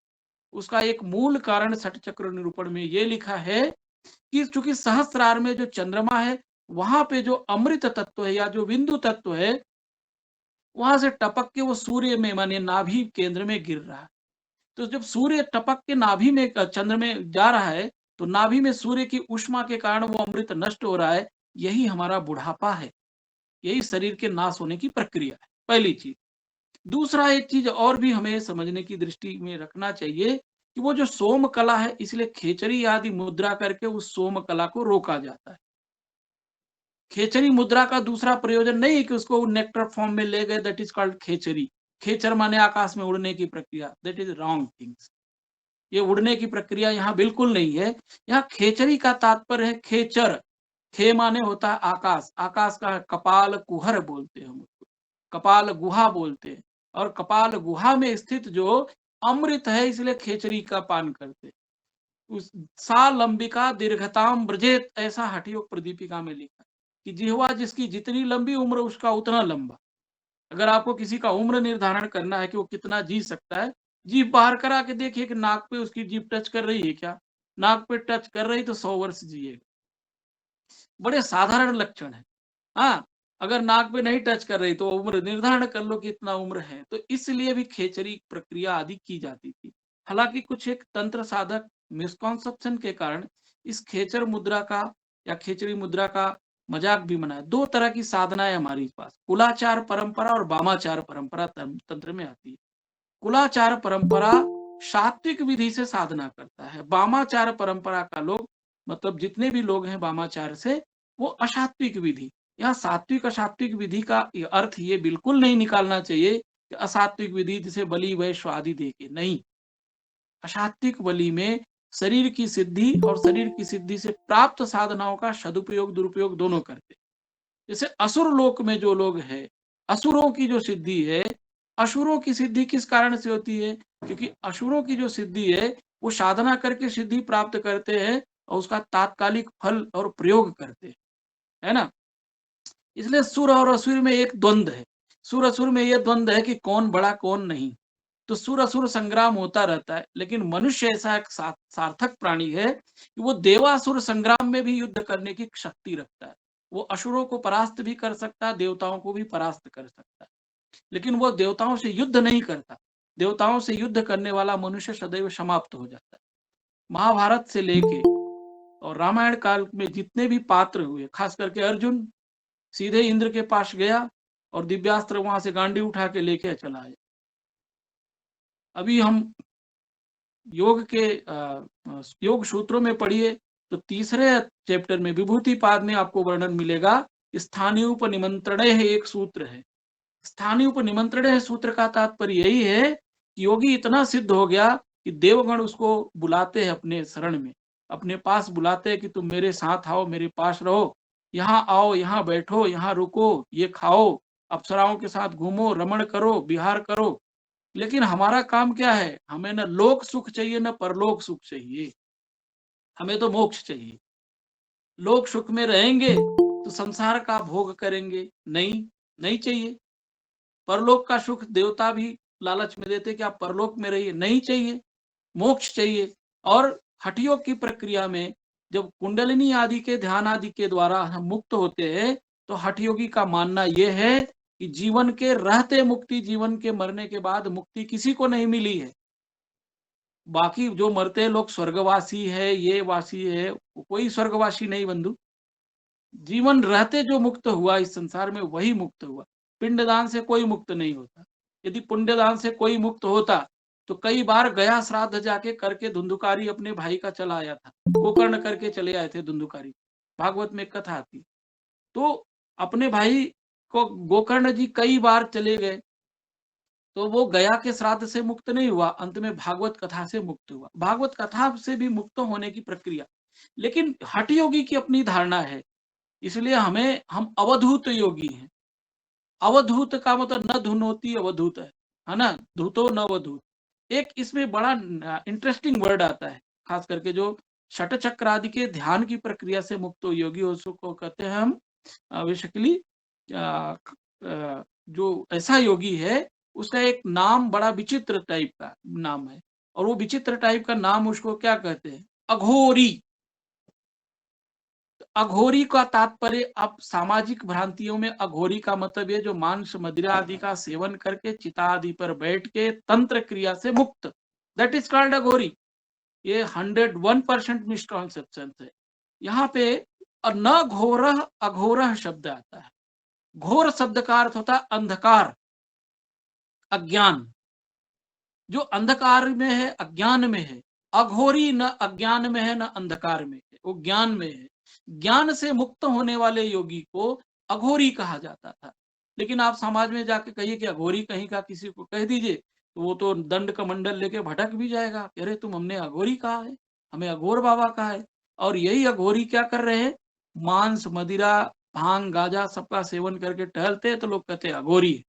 उसका एक मूल कारण षट चक्र निरूपण में ये लिखा है कि चूंकि सहस्रार में जो चंद्रमा है, वहां पे जो अमृत तत्व है या जो बिंदु तत्व है, वहां से टपक के वो सूर्य में माने नाभि केंद्र में गिर रहा है। तो जब सूर्य टपक के नाभि में चंद्र में जा रहा है, तो नाभि में सूर्य की ऊष्मा के कारण वो अमृत नष्ट हो रहा है। यही हमारा बुढ़ापा है, यही शरीर के नाश होने की प्रक्रिया है, पहली चीज। दूसरा, एक चीज और भी हमें समझने की दृष्टि में रखना चाहिए कि वो जो सोम कला है, इसलिए खेचरी आदि मुद्रा करके उस सोम कला को रोका जाता है। खेचरी मुद्रा का दूसरा प्रयोजन नहीं है कि उसको नेक्टर फॉर्म में ले गए, दैट इज कॉल्ड खेचरी। खेचर माने आकाश में उड़ने की प्रक्रिया, दैट इज रॉन्ग थिंग्स। ये उड़ने की प्रक्रिया यहाँ बिल्कुल नहीं है। यहाँ खेचरी का तात्पर्य है खेचर। खे माने होता है आकाश, आकाश का कपाल कुहर बोलते हैं हम उसको, कपाल गुहा बोलते हैं। और कपाल गुहा में स्थित जो अमृत है, इसलिए खेचरी का पान करते हैं। उस सा लंबिका दीर्घताम ब्रजेत, ऐसा हठयोग प्रदीपिका में लिखा कि जिह्वा जिसकी जितनी लंबी उम्र उसका उतना लंबा। अगर आपको किसी का उम्र निर्धारण करना है कि वो कितना जी सकता है, जीभ बाहर करा के देखिए कि नाक पे उसकी जीभ टच कर रही है क्या। नाक पे टच कर रही तो 100 वर्ष जिएगा। बड़े साधारण लक्षण है। हाँ, अगर नाक पे नहीं टच कर रही तो उम्र निर्धारण कर लो कि इतना उम्र है। तो इसलिए भी खेचरी प्रक्रिया आदि की जाती थी। हालांकि कुछ एक तंत्र साधक मिसकॉन्सेप्शन के कारण इस खेचर मुद्रा का या खेचरी मुद्रा का मजाक भी बनाया। दो तरह की साधना है हमारे पास, कुलाचार परंपरा और वामाचार परंपरा तंत्र में आती है। कुलाचार परंपरा सात्विक विधि से साधना करता है। वामाचार परंपरा का लोग, मतलब जितने भी लोग हैं वामाचार से, वो असात्विक विधि। यहाँ सात्विक असात्विक विधि का अर्थ ये बिल्कुल नहीं निकालना चाहिए कि असात्विक विधि जिसे बलि वैश्व आदि दे के, नहीं। असात्विक बलि में शरीर की सिद्धि और शरीर की सिद्धि से प्राप्त साधनाओं का सदुपयोग दुरुपयोग दोनों करते। जैसे असुर लोक में जो लोग हैं, असुरों की जो सिद्धि है, असुरों की सिद्धि किस कारण से होती है? क्योंकि असुरों की जो सिद्धि है वो साधना करके सिद्धि प्राप्त करते हैं और उसका तात्कालिक फल और प्रयोग करते हैं, है ना। इसलिए सुर और असुर में एक द्वंद्व है। सुर असुर में यह द्वंद्व है कि कौन बड़ा कौन नहीं। तो सुर असुर संग्राम होता रहता है। लेकिन मनुष्य ऐसा एक सार्थक प्राणी है कि वो देवासुर संग्राम में भी युद्ध करने की शक्ति रखता है। वो असुरों को परास्त भी कर सकता है, देवताओं को भी परास्त कर सकता है। लेकिन वो देवताओं से युद्ध नहीं करता। देवताओं से युद्ध करने वाला मनुष्य सदैव समाप्त हो जाता है। महाभारत से लेके और रामायण काल में जितने भी पात्र हुए, खास करके अर्जुन सीधे इंद्र के पास गया और दिव्यास्त्र वहां से गांडी उठा के लेके चला आया। अभी हम योग के योग सूत्रों में पढ़िए तो तीसरे चैप्टर में विभूति पाद में आपको वर्णन मिलेगा। स्थानीय उपनिमंत्रण एक सूत्र है। स्थानीय उपनिमंत्रण सूत्र का तात्पर्य यही है कि योगी इतना सिद्ध हो गया कि देवगण उसको बुलाते हैं अपने शरण में, अपने पास बुलाते हैं कि तुम मेरे साथ आओ, मेरे पास रहो, यहाँ आओ, यहाँ बैठो, यहाँ रुको, ये खाओ, अप्सराओं के साथ घूमो, रमण करो, विहार करो। लेकिन हमारा काम क्या है? हमें न लोक सुख चाहिए न परलोक सुख चाहिए, हमें तो मोक्ष चाहिए। लोक सुख में रहेंगे तो संसार का भोग करेंगे, नहीं, नहीं चाहिए। परलोक का सुख देवता भी लालच में देते कि आप परलोक में रहिए, नहीं चाहिए, मोक्ष चाहिए। और हठयोग की प्रक्रिया में जब कुंडलिनी आदि के ध्यान आदि के द्वारा हम मुक्त होते हैं, तो हठयोगी का मानना यह है कि जीवन के रहते मुक्ति, जीवन के मरने के बाद मुक्ति किसी को नहीं मिली है। बाकी जो मरते लोग स्वर्गवासी है, ये वासी है, कोई स्वर्गवासी नहीं बंधु। जीवन रहते जो मुक्त हुआ इस संसार में वही मुक्त हुआ। पिंडदान से कोई मुक्त नहीं होता। यदि पुण्यदान से कोई मुक्त होता तो कई बार गया श्राद्ध जाके करके धुंधुकारी अपने भाई का चला आया था, गोकर्ण करके चले आए थे धुंधुकारी। भागवत में कथा आती। तो अपने भाई को गोकर्ण जी कई बार चले गए, तो वो गया के श्राद्ध से मुक्त नहीं हुआ, अंत में भागवत कथा से मुक्त हुआ। भागवत कथा से भी मुक्त होने की प्रक्रिया, लेकिन हठ योगी की अपनी धारणा है, इसलिए हम अवधूत योगी हैं। अवधूत का मतलब न धुनोती अवधूत है ना, धूतो न अवधूत। एक इसमें बड़ा इंटरेस्टिंग वर्ड आता है, खास करके जो षट चक्र आदि के ध्यान की प्रक्रिया से मुक्त योगी उसको कहते हैं हम बेसिकली जो ऐसा योगी है उसका एक नाम बड़ा विचित्र टाइप का नाम है, और वो विचित्र टाइप का नाम उसको क्या कहते हैं, अघोरी। अघोरी का तात्पर्य, अब सामाजिक भ्रांतियों में अघोरी का मतलब ये जो मांस मदिरा आदि का सेवन करके चिता आदि पर बैठ के तंत्र क्रिया से मुक्त, दैट इज कॉल्ड अघोरी। ये 101% मिसकॉन्सेप्शन है यहाँ पे। और न घोर अघोर शब्द आता है। घोर शब्द का अर्थ होता है अंधकार, अज्ञान। जो अंधकार में है, अज्ञान में है। अघोरी न अज्ञान में है न अंधकार में है, वो ज्ञान में है। ज्ञान से मुक्त होने वाले योगी को अघोरी कहा जाता था। लेकिन आप समाज में जाके कहिए कि अघोरी कहीं का किसी को कह दीजिए तो वो तो दंड कमंडल लेके भटक भी जाएगा, अरे तुम हमने अघोरी कहा है, हमें अघोर बाबा कहा है। और यही अघोरी क्या कर रहे हैं, मांस मदिरा भांग गाजा सबका सेवन करके टहलते हैं, तो लोग कहते हैं अघोरी है।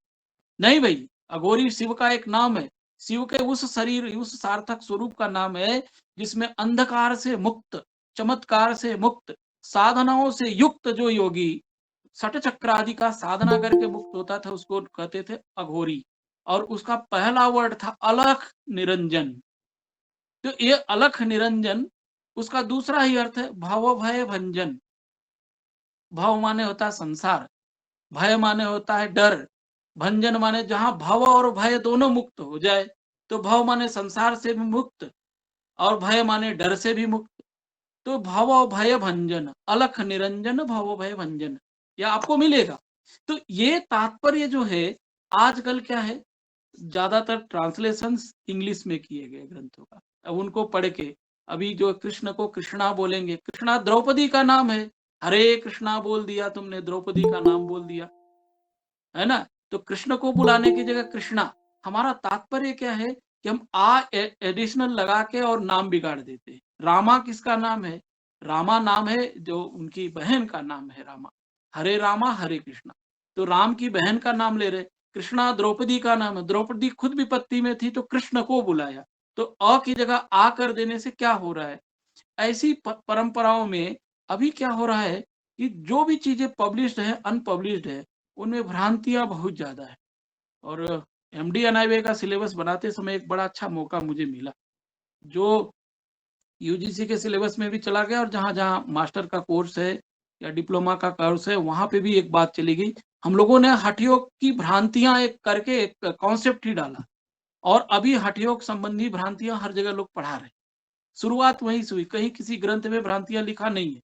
नहीं भाई, अघोरी शिव का एक नाम है, शिव के उस शरीर, उस सार्थक स्वरूप का नाम है जिसमें अंधकार से मुक्त, चमत्कार से मुक्त, साधनाओं से युक्त जो योगी षट चक्र आदि का साधना करके मुक्त होता था, उसको कहते थे अघोरी। और उसका पहला वर्ड था अलख निरंजन। तो ये अलख निरंजन, उसका दूसरा ही अर्थ है भव भय भंजन। भव माने होता है संसार, भय माने होता है डर, भंजन माने जहां भव और भय दोनों मुक्त हो जाए। तो भव माने संसार से भी मुक्त और भय माने डर से भी मुक्त। तो भव भय भंजन, अलख निरंजन भव भय भंजन, यह आपको मिलेगा। तो ये तात्पर्य जो है, आजकल क्या है, ज्यादातर ट्रांसलेशंस इंग्लिश में किए गए ग्रंथों का। अब उनको पढ़ के अभी जो कृष्ण को कृष्णा बोलेंगे, कृष्णा द्रौपदी का नाम है, हरे कृष्णा बोल दिया तुमने, द्रौपदी का नाम बोल दिया, है ना। तो कृष्ण को बुलाने की जगह कृष्णा। हमारा तात्पर्य क्या है कि हम एडिशनल लगा के और नाम बिगाड़ देते हैं। रामा किसका नाम है, रामा नाम है जो उनकी बहन का नाम है रामा, हरे रामा हरे कृष्णा। तो राम की बहन का नाम ले रहे, कृष्णा द्रौपदी का नाम है, द्रौपदी खुद विपत्ति में थी तो कृष्ण को बुलाया। तो अ की जगह आ कर देने से क्या हो रहा है, ऐसी परंपराओं में अभी क्या हो रहा है कि जो भी चीजें पब्लिश्ड है अनपब्लिश्ड है उनमें भ्रांतियां बहुत ज्यादा है। और एमडी एनआईवे का सिलेबस बनाते समय एक बड़ा अच्छा मौका मुझे मिला, जो यूजीसी के सिलेबस में भी चला गया और जहां जहां मास्टर का कोर्स है या डिप्लोमा का कोर्स है वहां पे भी एक बात चली गई। हम लोगों ने हठयोग की भ्रांतियां एक करके एक कॉन्सेप्ट ही डाला, और अभी हठयोग संबंधी भ्रांतियां हर जगह लोग पढ़ा रहे। शुरुआत वहीं से हुई, कहीं किसी ग्रंथ में भ्रांतियां लिखा नहीं है।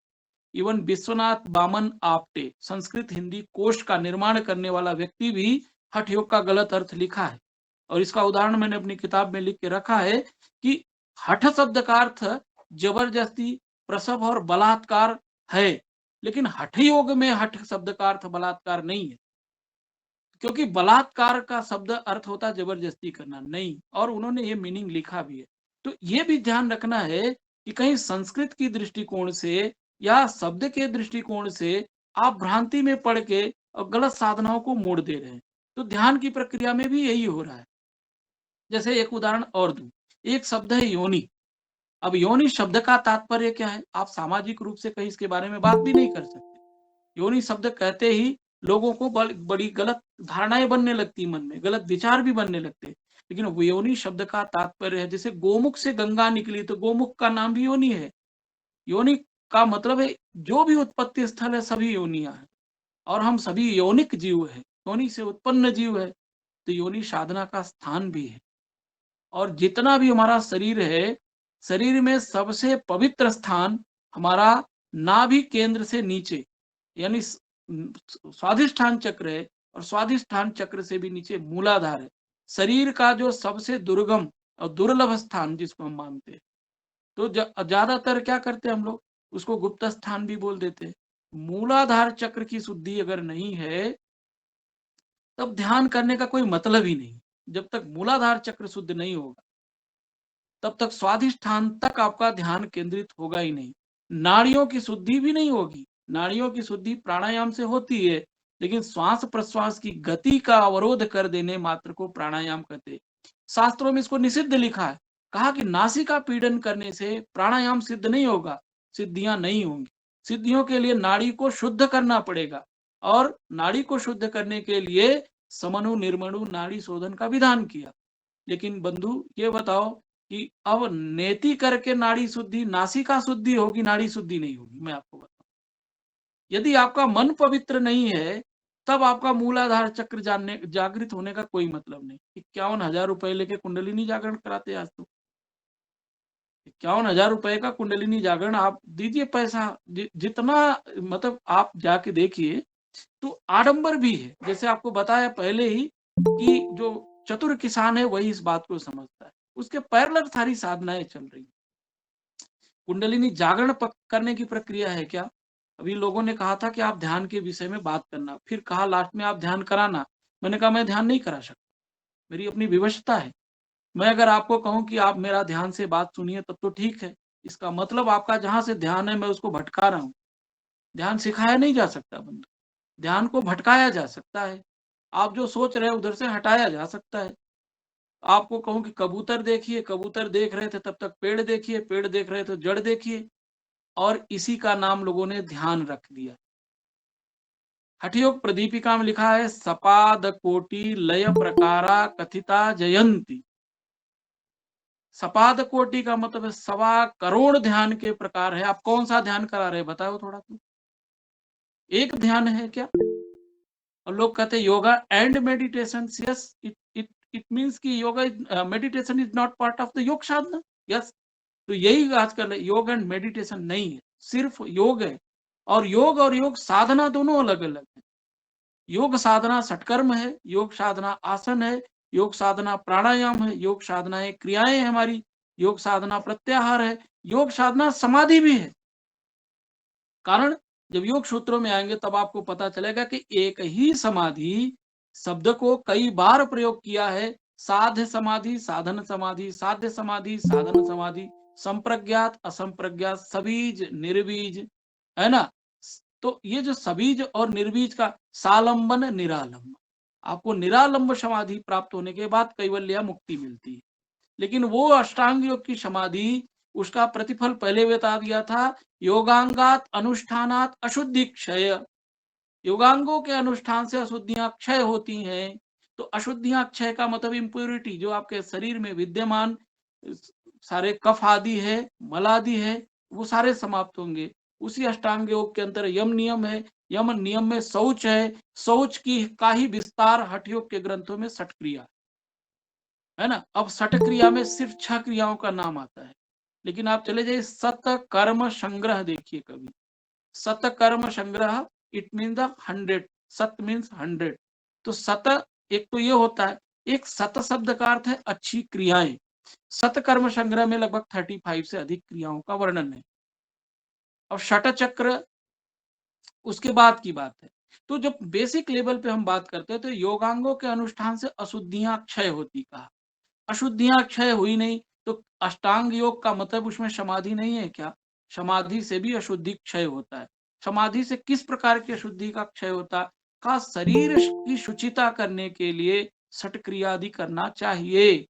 इवन विश्वनाथ बामन आप्टे, संस्कृत हिंदी कोश का निर्माण करने वाला व्यक्ति भी हठ योग का गलत अर्थ लिखा है। और इसका उदाहरण मैंने अपनी किताब में लिख के रखा है कि हठ शब्द का अर्थ जबरदस्ती, प्रसव और बलात्कार है, लेकिन हठ योग में हठ शब्द का अर्थ बलात्कार नहीं है, क्योंकि बलात्कार का शब्द अर्थ होता है जबरदस्ती करना नहीं, और उन्होंने ये मीनिंग लिखा भी है। तो ये भी ध्यान रखना है कि कहीं संस्कृत की दृष्टिकोण से या शब्द के दृष्टिकोण से आप भ्रांति में पड़ के और गलत साधनाओं को मोड़ दे रहे हैं। तो ध्यान की प्रक्रिया में भी यही हो रहा है। जैसे एक उदाहरण और दूं, एक शब्द है योनि। अब योनि शब्द का तात्पर्य क्या है, आप सामाजिक रूप से कहीं इसके बारे में बात भी नहीं कर सकते। योनि शब्द कहते ही लोगों को बड़ी गलत धारणाएं बनने लगती, मन में गलत विचार भी बनने लगते। लेकिन योनि शब्द का तात्पर्य है, जैसे गोमुख से गंगा निकली तो गोमुख का नाम भी योनि है। योनि का मतलब है जो भी उत्पत्ति स्थल है सभी योनियां हैं, और हम सभी योनिक जीव है, योनि से उत्पन्न जीव है, तो योनि साधना का स्थान भी है। और जितना भी हमारा शरीर है, शरीर में सबसे पवित्र स्थान हमारा नाभि केंद्र से नीचे, यानी स्वाधिष्ठान चक्र है, और स्वाधिष्ठान चक्र से भी नीचे मूलाधार है। शरीर का जो सबसे दुर्गम और दुर्लभ स्थान जिसको हम मानते हैं, तो ज्यादातर क्या करते हैं हम लोग, उसको गुप्त स्थान भी बोल देते हैं। मूलाधार चक्र की शुद्धि अगर नहीं है, तब ध्यान करने का कोई मतलब ही नहीं। जब तक मूलाधार चक्र शुद्ध नहीं होगा, तब तक स्वाधिष्ठान तक आपका ध्यान केंद्रित होगा ही नहीं। नाड़ियों की शुद्धि भी नहीं होगी। नाड़ियों की शुद्धि प्राणायाम से होती है, लेकिन श्वास प्रश्वास की गति का अवरोध कर देने मात्र को प्राणायाम कहते हैं। शास्त्रों में इसको निषिद्ध लिखा है, कहा कि नासिका पीड़न करने से प्राणायाम सिद्ध नहीं होगा, सिद्धियां नहीं होंगी। सिद्धियों के लिए नाड़ी को शुद्ध करना पड़ेगा, और नाड़ी को शुद्ध करने के लिए समनु निर्मणु नाड़ी शोधन का विधान किया। लेकिन बंधु ये बताओ कि अब नेति करके नाड़ी शुद्धि, नासिका शुद्धि होगी, नाड़ी शुद्धि नहीं होगी। मैं आपको बताऊं, यदि आपका मन पवित्र नहीं है, तब आपका मूलाधार चक्र जानने जागृत होने का कोई मतलब नहीं। 51,000 रुपए लेके कुंडलिनी जागरण कराते आज तो। 51,000 रुपए का कुंडलिनी जागरण आप दीजिए पैसा, जितना मतलब आप जाके देखिए, तो आडंबर भी है। जैसे आपको बताया पहले ही कि जो चतुर किसान है वही इस बात को समझता है, उसके पैरेलल सारी साधनाएं चल रही। कुंडलिनी जागरण करने की प्रक्रिया है क्या? अभी लोगों ने कहा था कि आप ध्यान के विषय में बात करना, फिर कहा लास्ट में आप ध्यान कराना। मैंने कहा मैं ध्यान नहीं करा सकता, मेरी अपनी विवशता है। मैं अगर आपको कहूं कि आप मेरा ध्यान से बात सुनिए तब तो ठीक है, इसका मतलब आपका जहां से ध्यान है मैं उसको भटका रहा हूं। ध्यान सिखाया नहीं जा सकता बंधु, ध्यान को भटकाया जा सकता है। आप जो सोच रहे हैं उधर से हटाया जा सकता है। आपको कहूं कि कबूतर देखिए, कबूतर देख रहे थे तब तक पेड़ देखिए, पेड़ देख रहे थे जड़ देखिए, और इसी का नाम लोगों ने ध्यान रख दिया। हठयोग प्रदीपिका में लिखा है, सपाद कोटि लय प्रकारा कथिता जयंती। सपाद कोटि का मतलब है 1.25 करोड़ ध्यान के प्रकार है। आप कौन सा ध्यान करा रहे बताओ थोड़ा तो। एक ध्यान है क्या? और लोग कहते हैं yoga and meditation. Yes, it means कि yoga meditation is not part of the योग साधना। यस, तो यही आजकल है, योग एंड मेडिटेशन नहीं है, सिर्फ योग है। और योग साधना दोनों अलग अलग है। योग साधना षटकर्म है, योग साधना आसन है, योग साधना प्राणायाम है, योग साधनाएं क्रियाएं है हमारी, योग साधना प्रत्याहार है, योग साधना समाधि भी है। कारण जब योग सूत्रों में आएंगे तब आपको पता चलेगा कि एक ही समाधि शब्द को कई बार प्रयोग किया है। साध्य समाधि, साधन समाधि, साध्य समाधि, साधन समाधि, संप्रज्ञात, असंप्रज्ञात, सबीज, निर्बीज, है ना। तो ये जो सबीज और निर्बीज का सालंबन निरालंब, आपको निरालंब समाधि प्राप्त होने के बाद कैवल्य मुक्ति मिलती है। लेकिन वो अष्टांग योग की समाधि, उसका प्रतिफल पहले बता दिया था, योगांगात अनुष्ठानात अशुद्धि क्षय। योगांगों के अनुष्ठान से अशुद्धियां क्षय होती हैं। तो अशुद्धियां क्षय का मतलब इम्प्योरिटी, जो आपके शरीर में विद्यमान सारे कफ आदि है, मल आदि है, वो सारे समाप्त होंगे। उसी अष्टांग योग के अंतर यम नियम है, यम नियम में शौच है, शौच की का ही विस्तार हठ योग के ग्रंथों में षट क्रिया है ना। अब षट क्रिया में सिर्फ 6 क्रियाओं का नाम आता है, लेकिन आप चले जाइए सत कर्म संग्रह देखिए कभी। सत कर्म संग्रह, इट मीन द 100, सत मीन्स 100। तो सत एक तो ये होता है, एक सत शब्द का अर्थ है अच्छी क्रियाएं। सत कर्म संग्रह में लगभग 35 से अधिक क्रियाओं का वर्णन है। अब षट चक्र उसके बाद की बात है। तो जब बेसिक लेवल पे हम बात करते हैं तो योगांगों के अनुष्ठान से अशुद्धियां क्षय होती, कहा अशुद्धियां क्षय हुई नहीं तो अष्टांग योग का मतलब उसमें समाधि नहीं है क्या? समाधि से भी अशुद्धि क्षय होता है। समाधि से किस प्रकार की अशुद्धि का क्षय होता है? का शरीर की शुचिता करने के लिए षट क्रिया आदि करना चाहिए।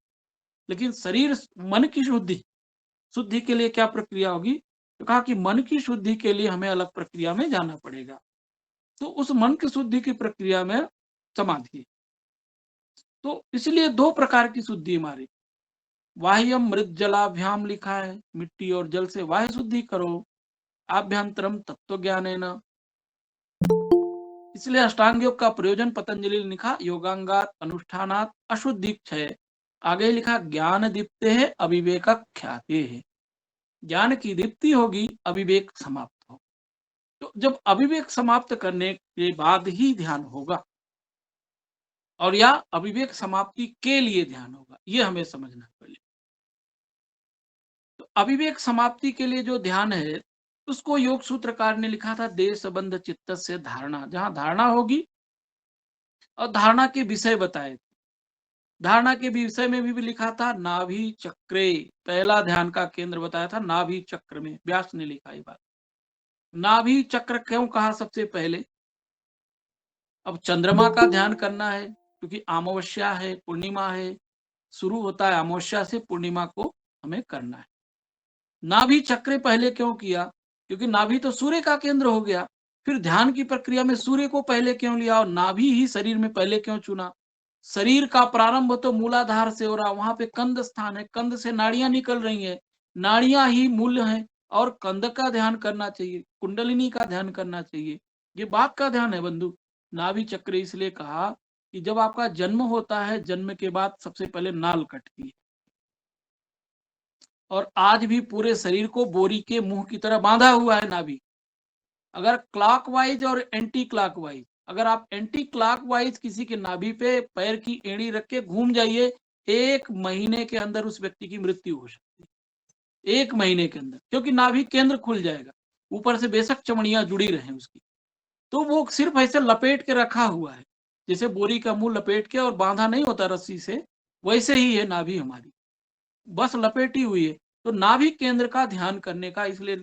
लेकिन शरीर मन की शुद्धि के लिए क्या प्रक्रिया होगी? तो कहा कि मन की शुद्धि के लिए हमें अलग प्रक्रिया में जाना पड़ेगा। तो उस मन की शुद्धि की प्रक्रिया में समाधि। तो इसलिए 2 प्रकार की शुद्धि हमारी, बाह्यम मृत जलाभ्याम लिखा है, मिट्टी और जल से बाह्य शुद्धि करो, आभ्यंतरम तत्व ज्ञानेन। इसलिए अष्टांग योग का प्रयोजन पतंजलि ने लिखा, योगांगात अनुष्ठानात अशुद्धि क्षय। आगे लिखा, ज्ञान दीप्ते है अविवेक ख्याते है। ज्ञान की दीप्ति होगी, अविवेक समाप्त हो। तो जब अविवेक समाप्त करने के बाद ही ध्यान होगा, और या अविवेक समाप्ति के लिए ध्यान होगा, ये हमें समझना पड़ेगा। तो अविवेक समाप्ति के लिए जो ध्यान है, उसको योग सूत्रकार ने लिखा था, देश संबंध चित्त से धारणा। जहां धारणा होगी और धारणा के विषय बताए, धारणा के विषय में भी लिखा था, नाभि चक्रे। पहला ध्यान का केंद्र बताया था नाभि चक्र में, व्यास ने लिखा ये बात। नाभि चक्र क्यों कहा सबसे पहले? अब चंद्रमा का ध्यान करना है, क्योंकि अमावस्या है, पूर्णिमा है, शुरू होता है अमावस्या से, पूर्णिमा को हमें करना है। नाभि चक्र पहले क्यों किया? क्योंकि नाभि तो सूर्य का केंद्र हो गया। फिर ध्यान की प्रक्रिया में सूर्य को पहले क्यों लिया और नाभि ही शरीर में पहले क्यों चुना? शरीर का प्रारंभ तो मूलाधार से हो रहा, वहां पे कंद स्थान है, कंद से नाड़ियां निकल रही हैं, नाड़ियां ही मूल हैं, और कंद का ध्यान करना चाहिए, कुंडलिनी का ध्यान करना चाहिए। ये बात का ध्यान है बंधु। नाभि चक्र इसलिए कहा कि जब आपका जन्म होता है, जन्म के बाद सबसे पहले नाल कटती है, और आज भी पूरे शरीर को बोरी के मुंह की तरह बांधा हुआ है नाभि। अगर क्लॉकवाइज और एंटी क्लॉकवाइज, अगर आप एंटी क्लॉकवाइज किसी के नाभि पे पैर की एड़ी रख के घूम जाइए, 1 महीने के अंदर उस व्यक्ति की मृत्यु हो सकती है, 1 महीने के अंदर, क्योंकि नाभि केंद्र खुल जाएगा। ऊपर से बेशक चमड़ियां जुड़ी रहे उसकी, तो वो सिर्फ ऐसे लपेट के रखा हुआ है, जैसे बोरी का मुंह लपेट के और बांधा नहीं होता रस्सी से, वैसे ही है नाभि हमारी, बस लपेटी हुई है। तो नाभि केंद्र का ध्यान करने का, इसलिए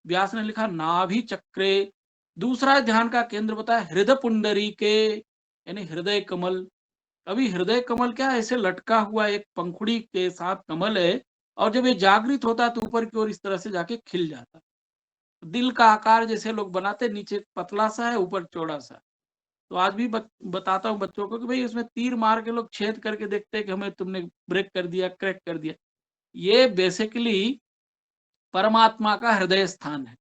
व्यास ने लिखा नाभि चक्रे। दूसरा ध्यान का केंद्र बताया हृदय पुंडरी के, यानी हृदय कमल। अभी हृदय कमल क्या है? ऐसे लटका हुआ एक पंखुड़ी के साथ कमल है, और जब ये जागृत होता है तो ऊपर की ओर इस तरह से जाके खिल जाता है। दिल का आकार जैसे लोग बनाते, नीचे पतला सा है, ऊपर चौड़ा सा। तो आज भी बताता हूँ बच्चों को कि भाई उसमें तीर मार के लोग छेद करके देखते हैं कि हमें तुमने ब्रेक कर दिया, क्रैक कर दिया। ये बेसिकली परमात्मा का हृदय स्थान है,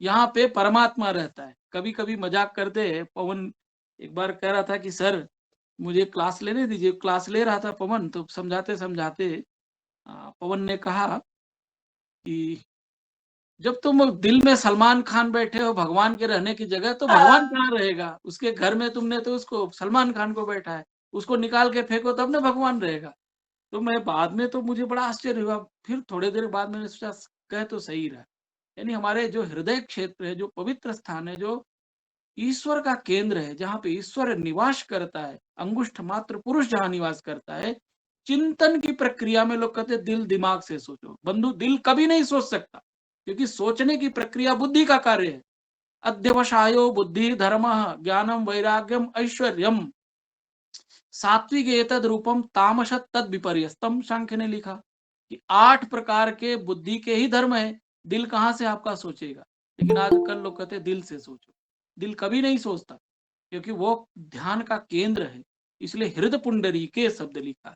यहाँ पे परमात्मा रहता है। कभी कभी मजाक करते हैं, पवन एक बार कह रहा था कि सर मुझे क्लास लेने दीजिए, क्लास ले रहा था पवन, तो समझाते समझाते पवन ने कहा कि जब तुम दिल में सलमान खान बैठे हो भगवान के रहने की जगह, तो भगवान कहाँ रहेगा? उसके घर में तुमने तो उसको सलमान खान को बैठा है, उसको निकाल के फेंको तब ना भगवान रहेगा। तो मैं बाद में तो मुझे बड़ा आश्चर्य हुआ, फिर थोड़ी देर बाद मैंने सोचा कह तो सही रहा। यानी हमारे जो हृदय क्षेत्र है, जो पवित्र स्थान है, जो ईश्वर का केंद्र है, जहाँ पे ईश्वर निवास करता है, अंगुष्ठ मात्र पुरुष जहाँ निवास करता है, चिंतन की प्रक्रिया में लोग कहते हैं दिल दिमाग से सोचो। बंधु, दिल कभी नहीं सोच सकता, क्योंकि सोचने की प्रक्रिया बुद्धि का कार्य है। अध्यवसायो बुद्धि धर्म ज्ञानम वैराग्यम ऐश्वर्यम सात्विक एतद रूपम तामस तद विपर्यस्तम। सांख्य ने लिखा कि 8 प्रकार के बुद्धि के ही धर्म है। दिल कहाँ से आपका सोचेगा? लेकिन आजकल लोग कहते हैं दिल से सोचो। दिल कभी नहीं सोचता, क्योंकि वो ध्यान का केंद्र है। इसलिए हृदय पुंडरी के शब्द लिखा है।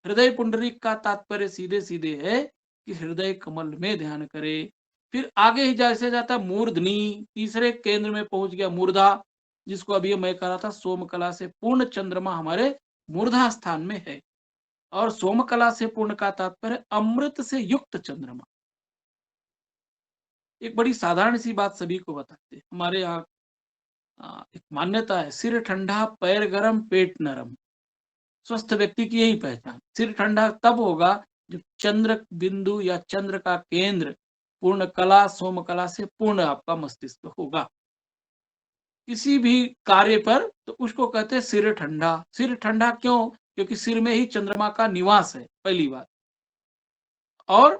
हृदय पुंडरी का तात्पर्य सीधे सीधे है कि हृदय कमल में ध्यान करे। फिर आगे ही जैसे जाता मूर्धनी, तीसरे केंद्र में पहुंच गया मूर्धा, जिसको अभी मैं कह रहा था सोमकला से पूर्ण चंद्रमा हमारे मूर्धा स्थान में है। और सोमकला से पूर्ण का तात्पर्य अमृत से युक्त चंद्रमा। एक बड़ी साधारण सी बात सभी को बताते हैं। हमारे यहाँ एक मान्यता है, सिर ठंडा पैर गरम पेट नरम। स्वस्थ व्यक्ति की यही पहचान। सिर ठंडा तब होगा जब चंद्र बिंदु या चंद्र का केंद्र पूर्ण कला सोमकला से पूर्ण आपका मस्तिष्क होगा किसी भी कार्य पर, तो उसको कहते हैं सिर ठंडा। सिर ठंडा क्यों? क्योंकि सिर में ही चंद्रमा का निवास है, पहली बात। और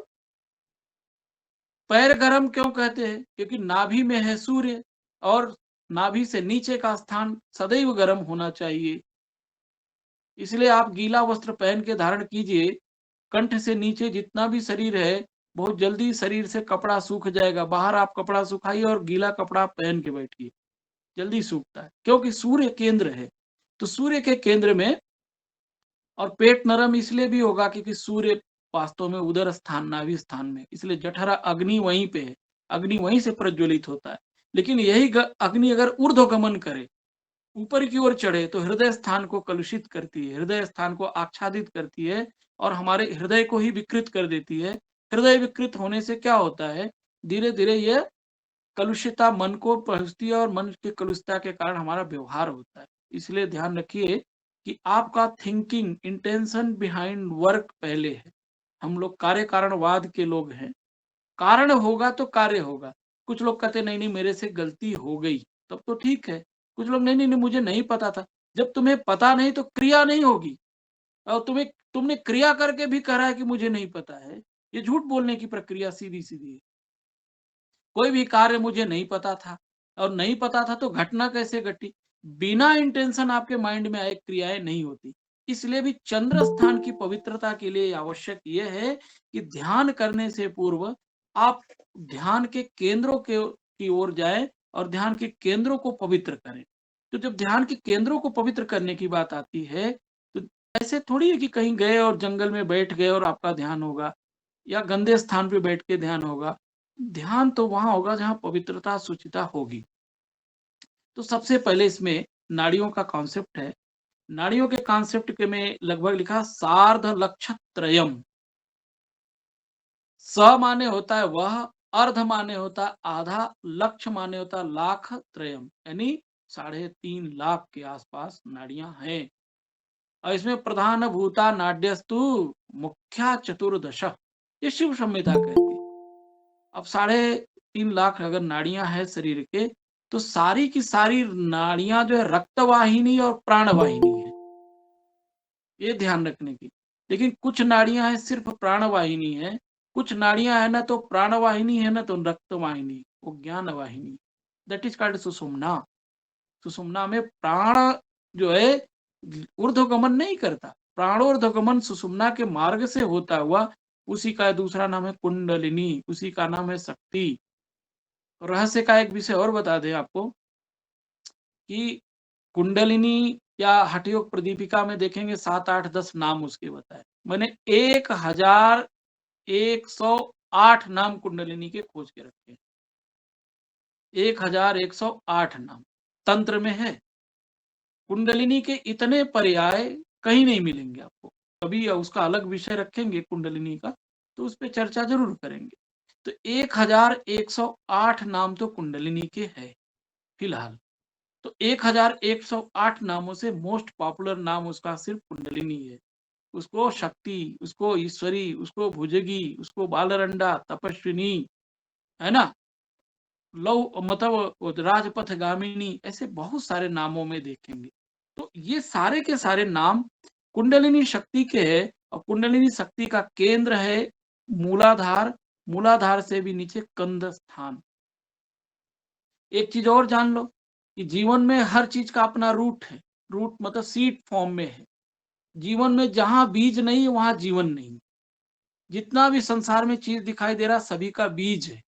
पैर गरम क्यों कहते हैं? क्योंकि नाभि में है सूर्य, और नाभि से नीचे का स्थान सदैव गर्म होना चाहिए। इसलिए आप गीला वस्त्र पहन के धारण कीजिए, कंठ से नीचे जितना भी शरीर है, बहुत जल्दी शरीर से कपड़ा सूख जाएगा। बाहर आप कपड़ा सुखाइए और गीला कपड़ा पहन के बैठिए, जल्दी सूखता है, क्योंकि सूर्य केंद्र है। तो सूर्य के केंद्र में और पेट नरम इसलिए भी होगा क्योंकि सूर्य वास्तव में उदर स्थान, नाभि स्थान में, इसलिए जठरा अग्नि वहीं पे है, अग्नि वहीं से प्रज्वलित होता है। लेकिन यही अग्नि अगर ऊर्ध्वगमन करे, ऊपर की ओर चढ़े, तो हृदय स्थान को कलुषित करती है, हृदय स्थान को आच्छादित करती है और हमारे हृदय को ही विकृत कर देती है। हृदय विकृत होने से क्या होता है, धीरे धीरे ये कलुषिता मन को पहुंचती है और मन की कलुषता के कारण हमारा व्यवहार होता है। इसलिए ध्यान रखिए कि आपका थिंकिंग, इंटेंशन बिहाइंड वर्क पहले है। हम लोग कार्य कारणवाद के लोग हैं। कारण होगा तो कार्य होगा। कुछ लोग कहते नहीं नहीं मेरे से गलती हो गई, तब तो ठीक है। कुछ लोग नहीं नहीं नहीं मुझे नहीं पता था। जब तुम्हें पता नहीं तो क्रिया नहीं होगी, और तुमने क्रिया करके भी कहा है कि मुझे नहीं पता है, ये झूठ बोलने की प्रक्रिया सीधी सीधी है। कोई भी कार्य मुझे नहीं पता था, और नहीं पता था तो घटना कैसे घटी? बिना इंटेंशन आपके माइंड में आए क्रियाएं नहीं होती। इसलिए भी चंद्र स्थान की पवित्रता के लिए आवश्यक यह है कि ध्यान करने से पूर्व आप ध्यान के केंद्रों के की ओर जाएं और ध्यान के केंद्रों को पवित्र करें। तो जब ध्यान के केंद्रों को पवित्र करने की बात आती है, तो ऐसे थोड़ी है कि कहीं गए और जंगल में बैठ गए और आपका ध्यान होगा, या गंदे स्थान पे बैठ के ध्यान होगा। ध्यान तो वहां होगा जहां पवित्रता, शुचिता होगी। तो सबसे पहले इसमें नाड़ियों का कॉन्सेप्ट है। नाड़ियों के कॉन्सेप्ट के में लगभग लिखा सार्ध लक्ष त्रयम। स माने होता है वह, अर्ध माने होता है आधा, लक्ष्य माने होता है लाख, त्रयम यानी 3.5 लाख के आसपास नाड़ियां हैं। और इसमें प्रधान भूता नाड्यस्तु मुख्या चतुर्दश, ये शिव संहिता कहती है। अब 3.5 लाख अगर नाड़ियां हैं शरीर के, तो सारी की सारी नाड़ियां जो है रक्तवाहिनी और प्राणवाहिनी है, ये ध्यान रखने की। लेकिन कुछ नाड़ियां हैं सिर्फ प्राणवाहिनी है, कुछ नाड़ियां है ना तो प्राणवाहिनी है ना तो रक्तवाहिनी, वो ज्ञान वाहिनी, दैट इज कॉल्ड सुषुम्ना। सुषुम्ना में प्राण जो है ऊर्ध्वगमन नहीं करता, प्राणोर्ध्वगमन सुषुम्ना के मार्ग से होता हुआ, उसी का दूसरा नाम है कुंडलिनी, उसी का नाम है शक्ति। रहस्य का एक विषय और बता दें आपको कि कुंडलिनी या हठयोग प्रदीपिका में देखेंगे 7, 8, 10 नाम उसके बताए। मैंने 1108 नाम कुंडलिनी के खोज के रखे, 1108 नाम तंत्र में है। कुंडलिनी के इतने पर्याय कहीं नहीं मिलेंगे आपको। कभी उसका अलग विषय रखेंगे कुंडलिनी का, तो उस पर चर्चा जरूर करेंगे। तो 1108 नाम तो कुंडलिनी के है फिलहाल। तो 1108 नामों से मोस्ट पॉपुलर नाम उसका सिर्फ कुंडलिनी है। उसको शक्ति, उसको ईश्वरी, उसको भुजगी, उसको बालरंडा, तपस्विनी, है ना, लव मतलब राजपथ गामिनी, ऐसे बहुत सारे नामों में देखेंगे। तो ये सारे के सारे नाम कुंडलिनी शक्ति के हैं, और कुंडलिनी शक्ति का केंद्र है मूलाधार, मूलाधार से भी नीचे कंद स्थान। एक चीज और जान लो कि जीवन में हर चीज का अपना रूट है। रूट मतलब सीड फॉर्म में है। जीवन में जहां बीज नहीं है वहां जीवन नहीं। जितना भी संसार में चीज दिखाई दे रहा सभी का बीज है।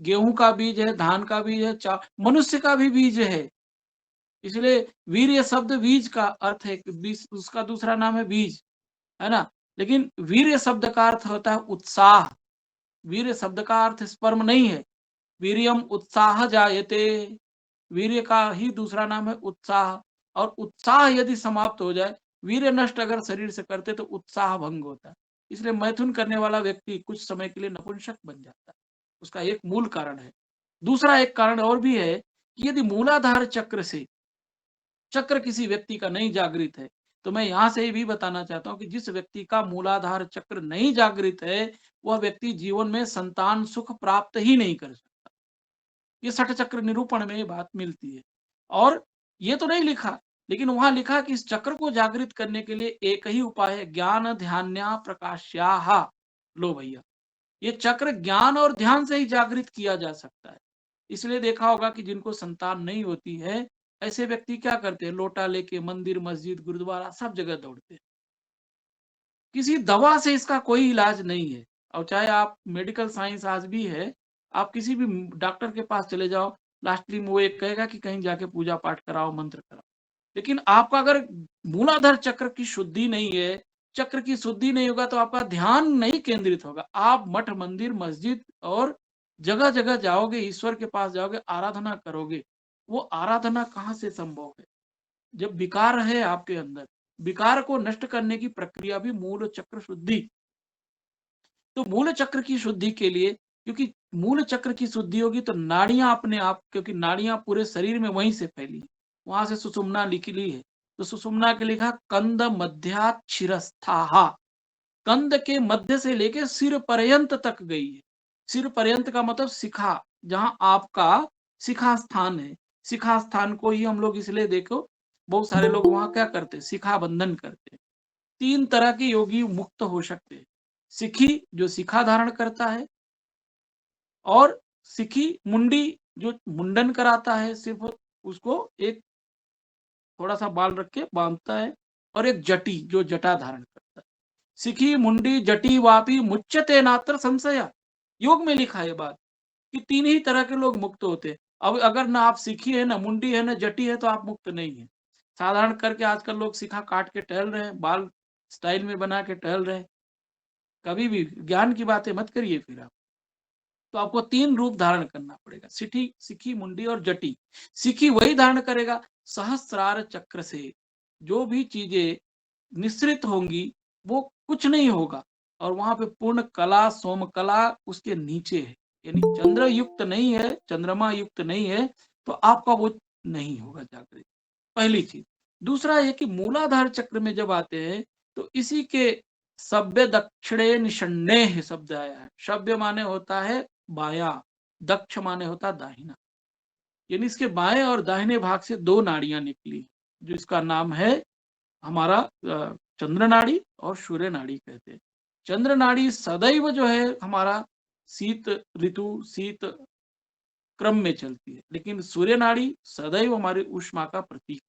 गेहूं का बीज है, धान का बीज है, मनुष्य का भी बीज है। इसलिए वीर्य शब्द बीज का अर्थ है कि बीज, उसका दूसरा नाम है बीज, है ना। लेकिन वीर्य शब्द का अर्थ होता है उत्साह। वीर्य शब्द का अर्थ स्पर्म नहीं है। वीर्यम उत्साह जायते, वीर्य का ही दूसरा नाम है उत्साह। और उत्साह यदि समाप्त हो जाए, वीर्य नष्ट अगर शरीर से करते तो उत्साह भंग होता है। इसलिए मैथुन करने वाला व्यक्ति कुछ समय के लिए नपुंसक बन जाता है। उसका एक मूल कारण है। दूसरा एक कारण और भी है कि यदि मूलाधार चक्र से चक्र किसी व्यक्ति का नहीं जागृत है, तो मैं यहां से भी बताना चाहता हूं कि जिस व्यक्ति का मूलाधार चक्र नहीं जागृत है, वह व्यक्ति जीवन में संतान सुख प्राप्त ही नहीं कर सकता। ये षट चक्र निरूपण में ये बात मिलती है। और ये तो नहीं लिखा, लेकिन वहां लिखा कि इस चक्र को जागृत करने के लिए एक ही उपाय है, ज्ञान ध्यान्या प्रकाश्याहा। लो भैया, ये चक्र ज्ञान और ध्यान से ही जागृत किया जा सकता है। इसलिए देखा होगा कि जिनको संतान नहीं होती है, ऐसे व्यक्ति क्या करते हैं, लोटा लेके मंदिर, मस्जिद, गुरुद्वारा सब जगह दौड़ते हैं। किसी दवा से इसका कोई इलाज नहीं है। और चाहे आप मेडिकल साइंस आज भी है, आप किसी भी डॉक्टर के पास चले जाओ, लास्टली वो एक कहेगा कि कहीं जाके पूजा पाठ कराओ, मंत्र कराओ। लेकिन आपका अगर मूलाधार चक्र की शुद्धि नहीं है, चक्र की शुद्धि नहीं होगा, तो आपका ध्यान नहीं केंद्रित होगा। आप मठ मंदिर मस्जिद और जगह जगह जाओगे, ईश्वर के पास जाओगे, आराधना करोगे, वो आराधना कहाँ से संभव है? जब विकार है आपके अंदर। विकार को नष्ट करने की प्रक्रिया भी मूल चक्र शुद्धि। तो मूल चक्र की शुद्धि के लिए, क्योंकि मूल चक्र की शुद्धि होगी तो नाड़ियां अपने आप, क्योंकि नाड़ियां पूरे शरीर में वहीं से फैली, वहां से सुषुम्ना निकली है। तो सुषुम्ना के लिखा कंद मध्यात् शिरस्थाहा, कंद के मध्य से लेके सिर पर्यंत तक गई है। सिर पर्यंत का मतलब शिखा, जहां आपका शिखा स्थान है। शिखा स्थान को ही हम लोग इसलिए देखो, बहुत सारे लोग वहां क्या करते हैं, शिखा बंधन करते हैं। 3 तरह के योगी मुक्त हो सकते हैं। सिखी जो शिखा धारण करता है, और सिखी मुंडी जो मुंडन कराता है, सिर्फ उसको एक थोड़ा सा बाल रख के बांधता है, और एक जटी जो जटा धारण करता है। सिखी मुंडी जटी वापी मुच्यते नात्र संशय। योग में लिखा है बात कि 3 ही तरह के लोग मुक्त होते हैं। अब अगर ना आप सिखी है, ना मुंडी है, ना जटी है, तो आप मुक्त नहीं है। साधारण करके आजकल लोग सिखा काट के टहल रहे हैं, बाल स्टाइल में बना के टहल रहे हैं। कभी भी ज्ञान की बातें मत करिए फिर आप। तो आपको 3 रूप धारण करना पड़ेगा, सिठी, सिखी, मुंडी और जटी। सिखी वही धारण करेगा सहस्रार चक्र से। जो भी चीजें निश्रित होंगी वो कुछ नहीं होगा, और वहां पे पूर्ण कला सोम कला उसके नीचे है। यानी चंद्र युक्त नहीं है, चंद्रमा युक्त नहीं है, तो आपका वो नहीं होगा जागृत। पहली चीज। दूसरा ये कि मूलाधार चक्र में जब आते हैं तो इसी के सभ्य दक्षिणे निषण्णे शब्द आया है। सभ्य माने होता है बाया, दक्ष माने होता दाहिना। यानी इसके बाएं और दाहिने भाग से 2 नाड़ियां निकली, जो इसका नाम है हमारा चंद्र नाड़ी और सूर्य नाड़ी कहते हैं। चंद्र नाड़ी सदैव जो है हमारा शीत ऋतु, शीत क्रम में चलती है, लेकिन सूर्य नाड़ी सदैव हमारे ऊष्मा का प्रतीक।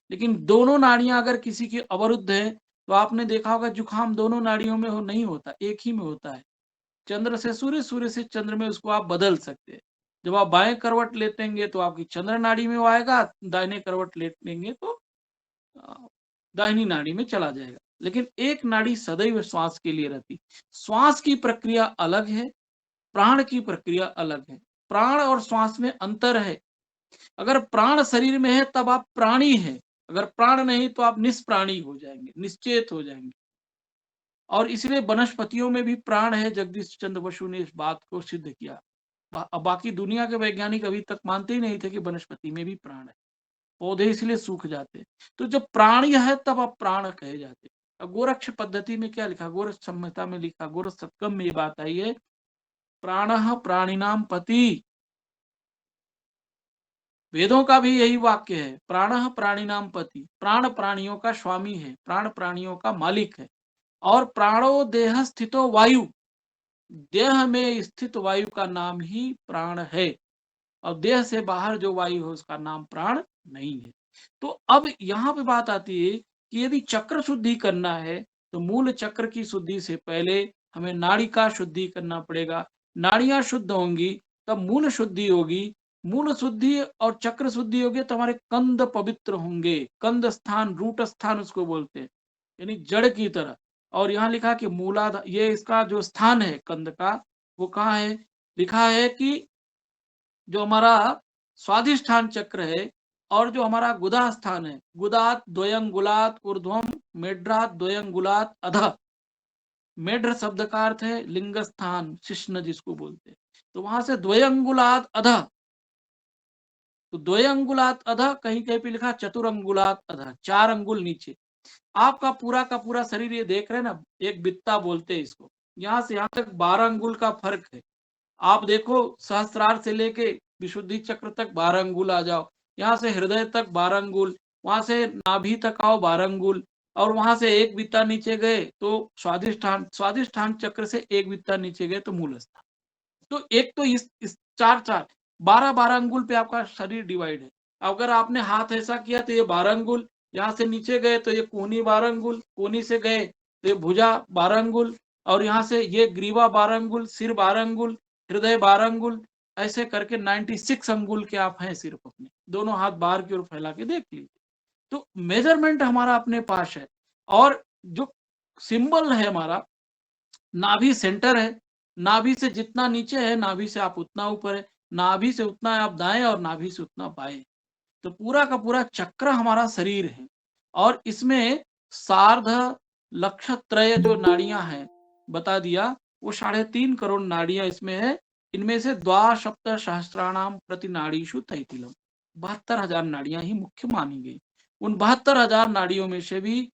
लेकिन दोनों नाड़ियां अगर किसी की अवरुद्ध है, तो आपने देखा होगा जुकाम दोनों नाड़ियों में नहीं होता, एक ही में होता है। चंद्र से सूर्य, सूर्य से चंद्र में उसको आप बदल सकते हैं। जब आप बाएं करवट लेतेंगे तो आपकी चंद्र नाड़ी में वो आएगा, दाहिने करवट लेंगे तो दाहिनी नाड़ी में चला जाएगा। लेकिन एक नाड़ी सदैव श्वास के लिए रहती। श्वास की प्रक्रिया अलग है, प्राण की प्रक्रिया अलग है। प्राण और श्वास में अंतर है। अगर प्राण शरीर में है तब आप प्राणी हैं, अगर प्राण नहीं तो आप निष्प्राणी हो जाएंगे, निश्चेत हो जाएंगे। और इसलिए वनस्पतियों में भी प्राण है। जगदीश चंद्र बसु ने इस बात को सिद्ध किया। बाकी दुनिया के वैज्ञानिक अभी तक मानते ही नहीं थे कि वनस्पति में भी प्राण है। पौधे इसलिए सूख जाते हैं। तो जब प्राणी है तब आप प्राण कहे जाते। अब गोरक्ष पद्धति में क्या लिखा, गोरक्ष संहिता में लिखा, गोरक्ष सतकम में ये बात आई है, प्राणः प्राणिनाम पति। वेदों का भी यही वाक्य है, प्राणः प्राणिनाम पति। प्राण प्राणियों का स्वामी है, प्राण प्राणियों का मालिक है। और प्राणो देह स्थितो वायु, देह में स्थित वायु का नाम ही प्राण है। और देह से बाहर जो वायु है उसका नाम प्राण नहीं है। तो अब यहाँ पे बात आती है कि यदि चक्र शुद्धि करना है तो मूल चक्र की शुद्धि से पहले हमें नाड़ी का शुद्धि करना पड़ेगा। नाड़ियां शुद्ध होंगी तब मूल शुद्धि होगी। मूल शुद्धि और चक्र शुद्धि होगी तो हमारे कंद पवित्र होंगे। कंद स्थान, रूट स्थान उसको बोलते हैं, यानी जड़ की तरह। और यहाँ लिखा कि मूलाधार, ये इसका जो स्थान है कंद का, वो कहाँ है? लिखा है कि जो हमारा स्वाधिष्ठान चक्र है और जो हमारा गुदा स्थान है, गुदात द्वयंगुलात ऊर्ध्वम मेढ्रात द्वयंगुलात अधः। मेढ्र शब्द का अर्थ है लिंग स्थान, शिश्न जिसको बोलते हैं। तो वहां से द्वयंगुलात अधः, तो द्वयंगुलात अधः, कहीं कहीं पे लिखा चतुरंगुलात अधः, 4 अंगुल नीचे। आपका पूरा का पूरा शरीर, ये देख रहे हैं ना, एक बित्ता बोलते हैं इसको, यहाँ से यहाँ तक 12 अंगुल का फर्क है। आप देखो सहस्त्रार से लेके विशुद्धि चक्र तक 12 अंगुल आ जाओ, यहाँ से हृदय तक 12 अंगुल, वहां से नाभि तक आओ 12 अंगुल, और वहां से एक बित्ता नीचे गए तो स्वाधिष्ठान, स्वाधिष्ठान चक्र से एक बित्ता नीचे गए तो मूल स्थान। तो एक तो इस 4 12 अंगुल पे आपका शरीर डिवाइड है। अगर आपने हाथ ऐसा किया तो ये 12 अंगुल, यहाँ से नीचे गए तो ये कोहनी 12 अंगुल, कोहनी से गए तो ये भुजा 12 अंगुल, और यहाँ से ये ग्रीवा 12 अंगुल, सिर 12 अंगुल, हृदय 12 अंगुल, ऐसे करके 96 अंगुल के आप हैं सिर्फ अपने। दोनों हाथ बाहर की ओर फैला के देख लीजिए। तो मेजरमेंट हमारा अपने पास है, और जो सिंबल है हमारा, नाभि सेंटर है, नाभि से जितना नीचे है, नाभि से आप उतना ऊपर है, नाभि से उतना आप दाएं और नाभि से उतना बाएं। तो पूरा का पूरा चक्र हमारा शरीर है, और इसमें सार्ध लक्षत्रय जो नाड़ियां हैं बता दिया, वो 3.5 करोड़ नाड़ियां इसमें है। इनमें से द्वासप्त सहस्त्राणाम प्रति नाड़ीषु तैतिलम, 72,000 नाड़ियां ही मुख्य मानी गई। उन 72,000 नाड़ियों में से भी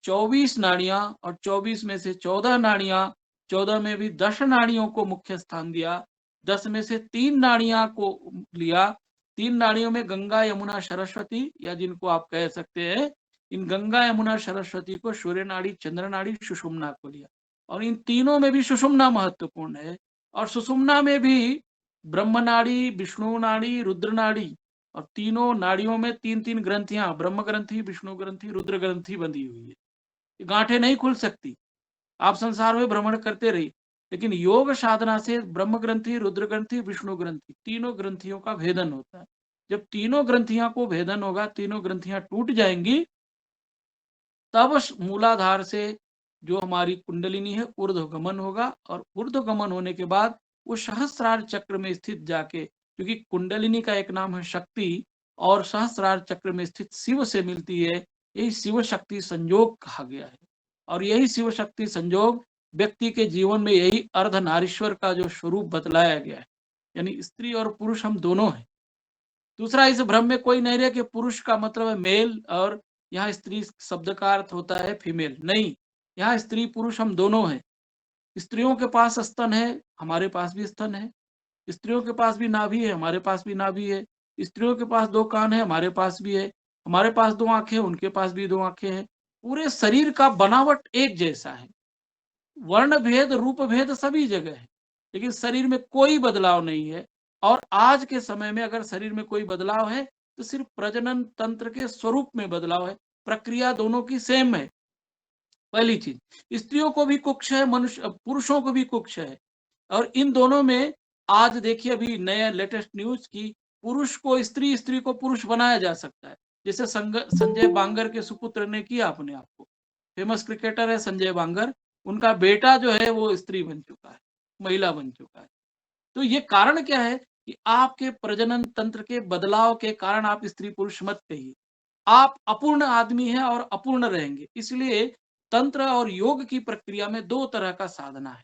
24 नाड़ियां, और 24 में से 14 नाड़ियां, 14 में भी 10 नाड़ियों को मुख्य स्थान दिया, 10 में से 3 नाड़ियां को लिया। 3 नाड़ियों में गंगा यमुना सरस्वती, या जिनको आप कह सकते हैं, इन गंगा यमुना सरस्वती को सूर्य नाड़ी, चंद्र नाड़ी, सुषुम्ना को लिया। और इन तीनों में भी सुषुम्ना महत्वपूर्ण है, और सुषुम्ना में भी ब्रह्म नाड़ी, विष्णु नाड़ी, रुद्र नाड़ी, और तीनों नाड़ियों में 3-3 ग्रंथियां, ब्रह्म ग्रंथि, विष्णु ग्रंथि, रुद्र ग्रंथि बंधी हुई है। गांठें नहीं खुल सकती, आप संसार में भ्रमण करते रहिए, लेकिन योग साधना से ब्रह्म ग्रंथि, रुद्र ग्रंथि, विष्णु ग्रंथि, तीनों ग्रंथियों का भेदन होता है। जब तीनों ग्रंथियां को भेदन होगा, तीनों ग्रंथियां टूट जाएंगी, तब मूलाधार से जो हमारी कुंडलिनी है ऊर्ध्वगमन होगा, और ऊर्ध्वगमन होने के बाद वो सहस्रार चक्र में स्थित जाके, क्योंकि कुंडलिनी का एक नाम है शक्ति, और सहस्रार चक्र में स्थित शिव से मिलती है, यही शिव शक्ति संयोग कहा गया है। और यही शिव शक्ति संयोग व्यक्ति के जीवन में, यही अर्धनारीश्वर का जो स्वरूप बतलाया गया है, यानी स्त्री और पुरुष हम दोनों हैं। दूसरा, इस भ्रम में कोई नहीं रहे कि पुरुष का मतलब है मेल, और यहाँ स्त्री शब्द का अर्थ होता है फीमेल, नहीं, यहाँ स्त्री पुरुष हम दोनों हैं। स्त्रियों के पास स्तन है, हमारे पास भी स्तन है। स्त्रियों के पास भी नाभि है, हमारे पास भी नाभि है। स्त्रियों के पास 2 कान है, हमारे पास भी है। हमारे पास 2 आंखें, उनके पास भी 2 आंखें हैं। पूरे शरीर का बनावट एक जैसा है, वर्ण भेद, रूप भेद सभी जगह है, लेकिन शरीर में कोई बदलाव नहीं है। और आज के समय में अगर शरीर में कोई बदलाव है, तो सिर्फ प्रजनन तंत्र के स्वरूप में बदलाव है, प्रक्रिया दोनों की सेम है। पहली चीज, स्त्रियों को भी कुक्ष है, मनुष्य पुरुषों को भी कुक्ष है, और इन दोनों में आज देखिए, अभी नया लेटेस्ट न्यूज की, पुरुष को स्त्री, स्त्री को पुरुष बनाया जा सकता है, जैसे संजय बांगर के सुपुत्र ने किया अपने आप को। फेमस क्रिकेटर है संजय बांगर, उनका बेटा जो है वो स्त्री बन चुका है, महिला बन चुका है। तो ये कारण क्या है कि आपके प्रजनन तंत्र के बदलाव के कारण आप स्त्री पुरुष मत कहिए, आप अपूर्ण आदमी हैं और अपूर्ण रहेंगे। इसलिए तंत्र और योग की प्रक्रिया में 2 तरह का साधना है।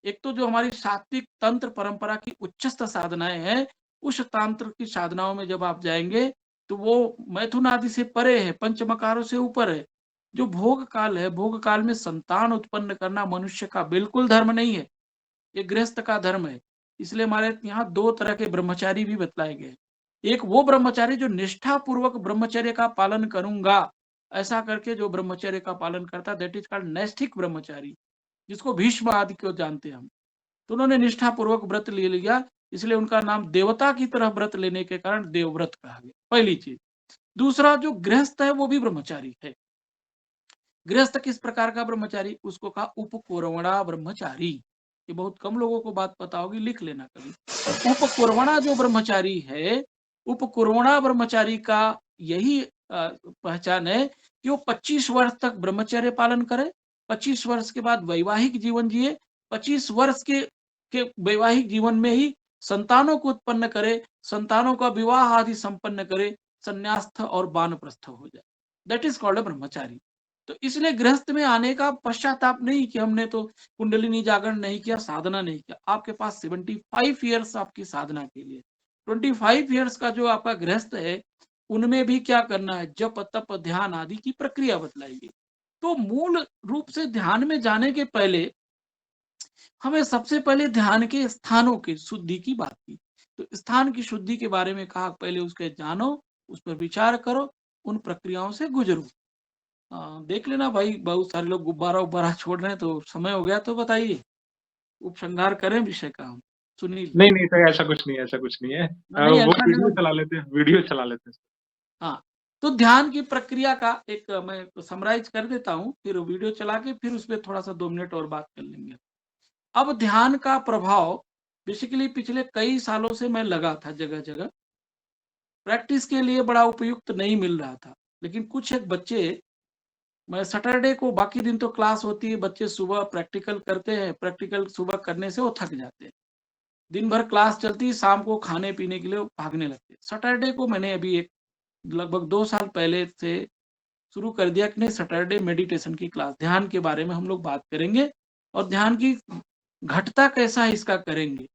एक तो जो हमारी सात्विक तंत्र परंपरा की उच्चस्थ साधनाएं हैं, उस तंत्र की साधनाओं में जब आप जाएंगे, तो वो मैथुन आदि से परे है, पंचमकारों से ऊपर है। जो भोग काल है, भोग काल में संतान उत्पन्न करना मनुष्य का बिल्कुल धर्म नहीं है, ये गृहस्थ का धर्म है। इसलिए हमारे यहाँ 2 तरह के ब्रह्मचारी भी बतलाए गए। एक वो ब्रह्मचारी जो निष्ठा पूर्वक ब्रह्मचर्य का पालन करूंगा, ऐसा करके जो ब्रह्मचर्य का पालन करता, दैट इज कॉल्ड नैष्ठिक ब्रह्मचारी, जिसको भीष्म आदि को जानते हैं हम। तो उन्होंने निष्ठा पूर्वक व्रत ले लिया, इसलिए उनका नाम देवता की तरह व्रत लेने के कारण देवव्रत कहा गया, पहली चीज। दूसरा, जो गृहस्थ है वो भी ब्रह्मचारी है। गृहस्थ किस प्रकार का ब्रह्मचारी, उसको कहा उपकोरवणा ब्रह्मचारी। ये बहुत कम लोगों को बात पता होगी, लिख लेना कभी। उपकोरवणा जो ब्रह्मचारी है, उपकोरवणा ब्रह्मचारी का यही पहचान है कि वो 25 वर्ष तक ब्रह्मचर्य पालन करे, 25 वर्ष के बाद वैवाहिक जीवन जिए, 25 वर्ष के वैवाहिक जीवन में ही संतानों को उत्पन्न करे, संतानों का विवाह आदि संपन्न करे, संन्यास्त और वानप्रस्थ हो जाए, दैट इज कॉल्ड ब्रह्मचारी। तो इसलिए गृहस्थ में आने का पश्चाताप नहीं कि हमने तो कुंडलिनी जागरण नहीं किया, साधना नहीं किया। आपके पास 75 ईयर्स आपकी साधना के लिए, 25 ईयर्स का जो आपका गृहस्थ है, उनमें भी क्या करना है, जप तप ध्यान आदि की प्रक्रिया बतलाई गई। तो मूल रूप से ध्यान में जाने के पहले हमें सबसे पहले ध्यान के स्थानों की शुद्धि की बात की। तो स्थान की शुद्धि के बारे में कहा, पहले उसके जानो, उस पर विचार करो, उन प्रक्रियाओं से गुजरो। देख लेना भाई, बहुत सारे लोग गुब्बारा उब्बारा छोड़ रहे हैं, तो समय हो गया, तो बताइए, उपसंहार करें विषय का हम, सुनील। नहीं, नहीं सर, ऐसा कुछ नहीं है, ऐसा कुछ नहीं है। नहीं, वो ऐसा वीडियो नहीं। चला लेते हैं, वीडियो चला लेते हैं। हाँ, तो ध्यान की प्रक्रिया का एक मैं समराइज कर देता हूँ, फिर वीडियो चला के फिर उस पर थोड़ा सा 2 मिनट और बात कर लेंगे। अब ध्यान का प्रभाव बेसिकली पिछले कई सालों से मैं लगा था जगह जगह, प्रैक्टिस के लिए बड़ा उपयुक्त नहीं मिल रहा था। लेकिन कुछ एक बच्चे, मैं सैटरडे को, बाकी दिन तो क्लास होती है, बच्चे सुबह प्रैक्टिकल करते हैं, प्रैक्टिकल सुबह करने से वो थक जाते हैं, दिन भर क्लास चलती है, शाम को खाने पीने के लिए वो भागने लगते हैं। सैटरडे को मैंने अभी एक लगभग 2 साल पहले से शुरू कर दिया कि नहीं, सैटरडे मेडिटेशन की क्लास, ध्यान के बारे में हम लोग बात करेंगे और ध्यान की घटता कैसा है इसका करेंगे।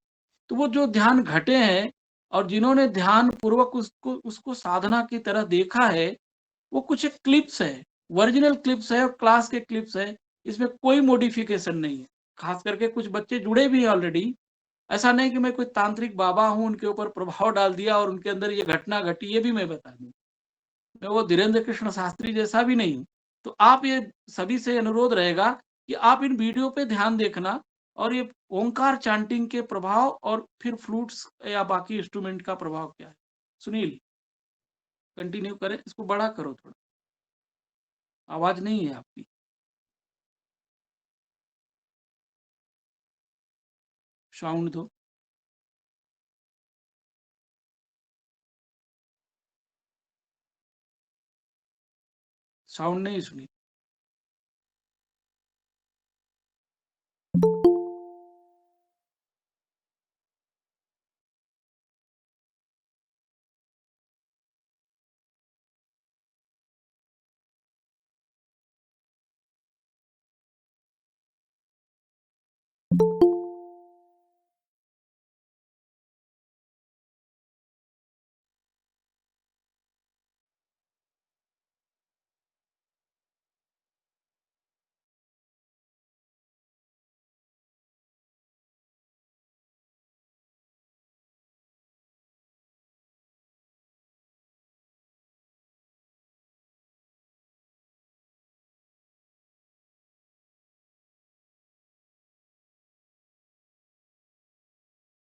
तो वो जो ध्यान घटे हैं और जिन्होंने ध्यान पूर्वक उसको उसको साधना की तरह देखा है, वो कुछ एक क्लिप्स है, ओरिजिनल क्लिप्स है और क्लास के क्लिप्स है, इसमें कोई मॉडिफिकेशन नहीं है। खास करके कुछ बच्चे जुड़े भी हैं ऑलरेडी। ऐसा नहीं कि मैं कोई तांत्रिक बाबा हूँ, उनके ऊपर प्रभाव डाल दिया और उनके अंदर ये घटना घटी, ये भी मैं बता दूं। मैं वो धीरेन्द्र कृष्ण शास्त्री जैसा भी नहीं हूँ। तो आप ये सभी से अनुरोध रहेगा कि आप इन वीडियो पे ध्यान देखना और ये ओंकार चांटिंग के प्रभाव और फिर फ्लूट्स या बाकी इंस्ट्रूमेंट का प्रभाव क्या है। सुनील कंटिन्यू करें, इसको बड़ा करो थोड़ा, आवाज नहीं है आपकी। साउंड दो। साउंड नहीं सुनी।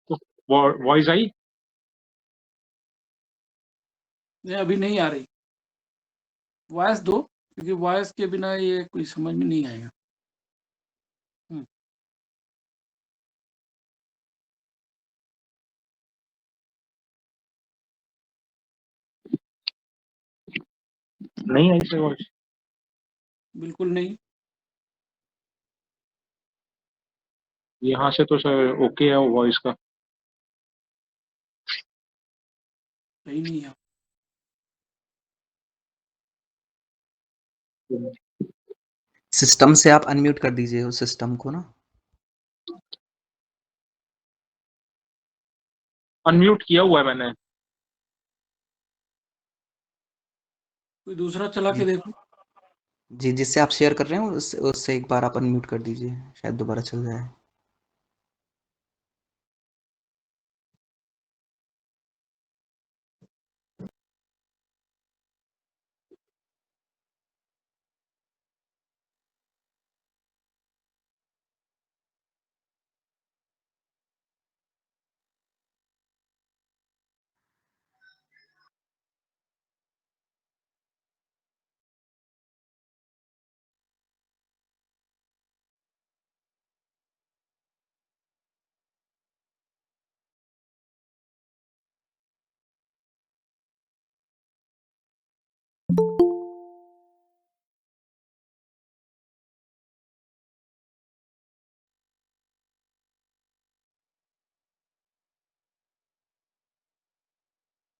तो वॉइस आई? नहीं, अभी नहीं आ रही। वॉइस दो, क्योंकि वॉइस के बिना ये कोई समझ में नहीं आएगा। नहीं आई से वॉइस? बिल्कुल नहीं। यहाँ से तो सर ओके है वॉइस का। सही नहीं है। सिस्टम से आप अनम्यूट कर दीजिए उस सिस्टम को ना। अनम्यूट किया हुआ है मैंने। कोई दूसरा चला के देखो। जी, जिससे आप शेयर कर रहे हैं उससे एक बार आप अनम्यूट कर दीजिए, शायद दोबारा चल जाए।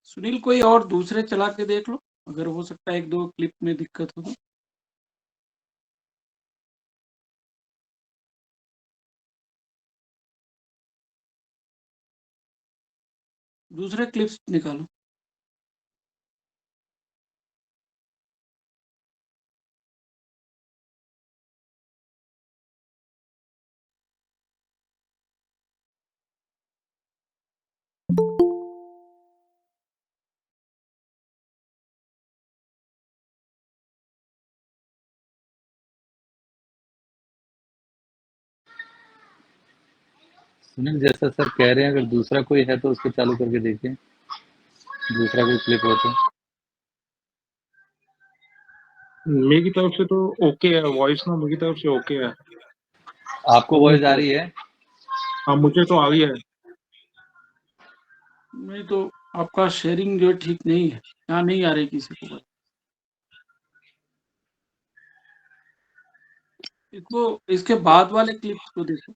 सुनील कोई और दूसरे चला के देख लो, अगर हो सकता है एक दो क्लिप में दिक्कत हो तो। दूसरे क्लिप्स निकालो। सुनील जैसा सर कह रहे हैं, अगर दूसरा कोई है तो उसको चालू करके देखिए, दूसरा कोई क्लिप हो तो। मेरी तरफ से तो ओके है वॉइस ना, मेरी तरफ से ओके है। आपको वॉइस आ रही है? हाँ मुझे तो आ रही है। नहीं तो आपका शेयरिंग जो है ठीक नहीं है, यहाँ नहीं आ रही किसी को बात। इसको इसके बाद वाले क्लिप्स को देखो।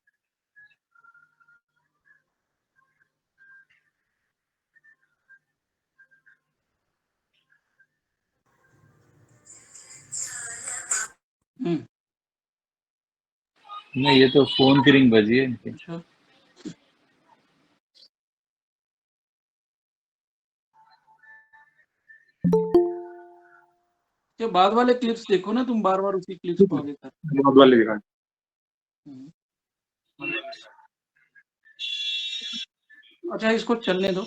नहीं, ये तो फोन की रिंग बजी है इनकी। अच्छा, के बाद वाले क्लिप्स देखो ना, तुम बार बार उसी क्लिप्स को आगे कर। बहुत वाले दिखाएं। हम्म। अच्छा, इसको चलने दो,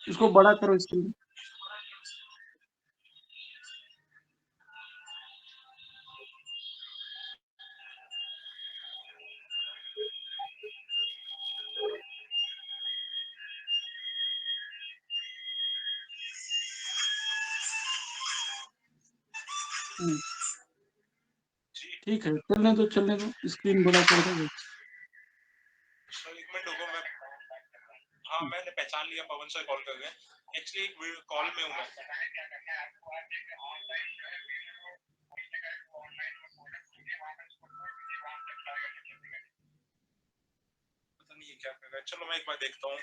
इसको बड़ा करो स्क्रीन। ठीक है, चलने दो, स्क्रीन बड़ा कर दो। एक मिनट रुको, मैं हाँ मैंने पहचान लिया, पवन सर कॉल कर रहे हैं। एक्चुअली एक कॉल में हूँ मैं। पता नहीं ये क्या कर रहा है, चलो मैं एक बार देखता हूँ।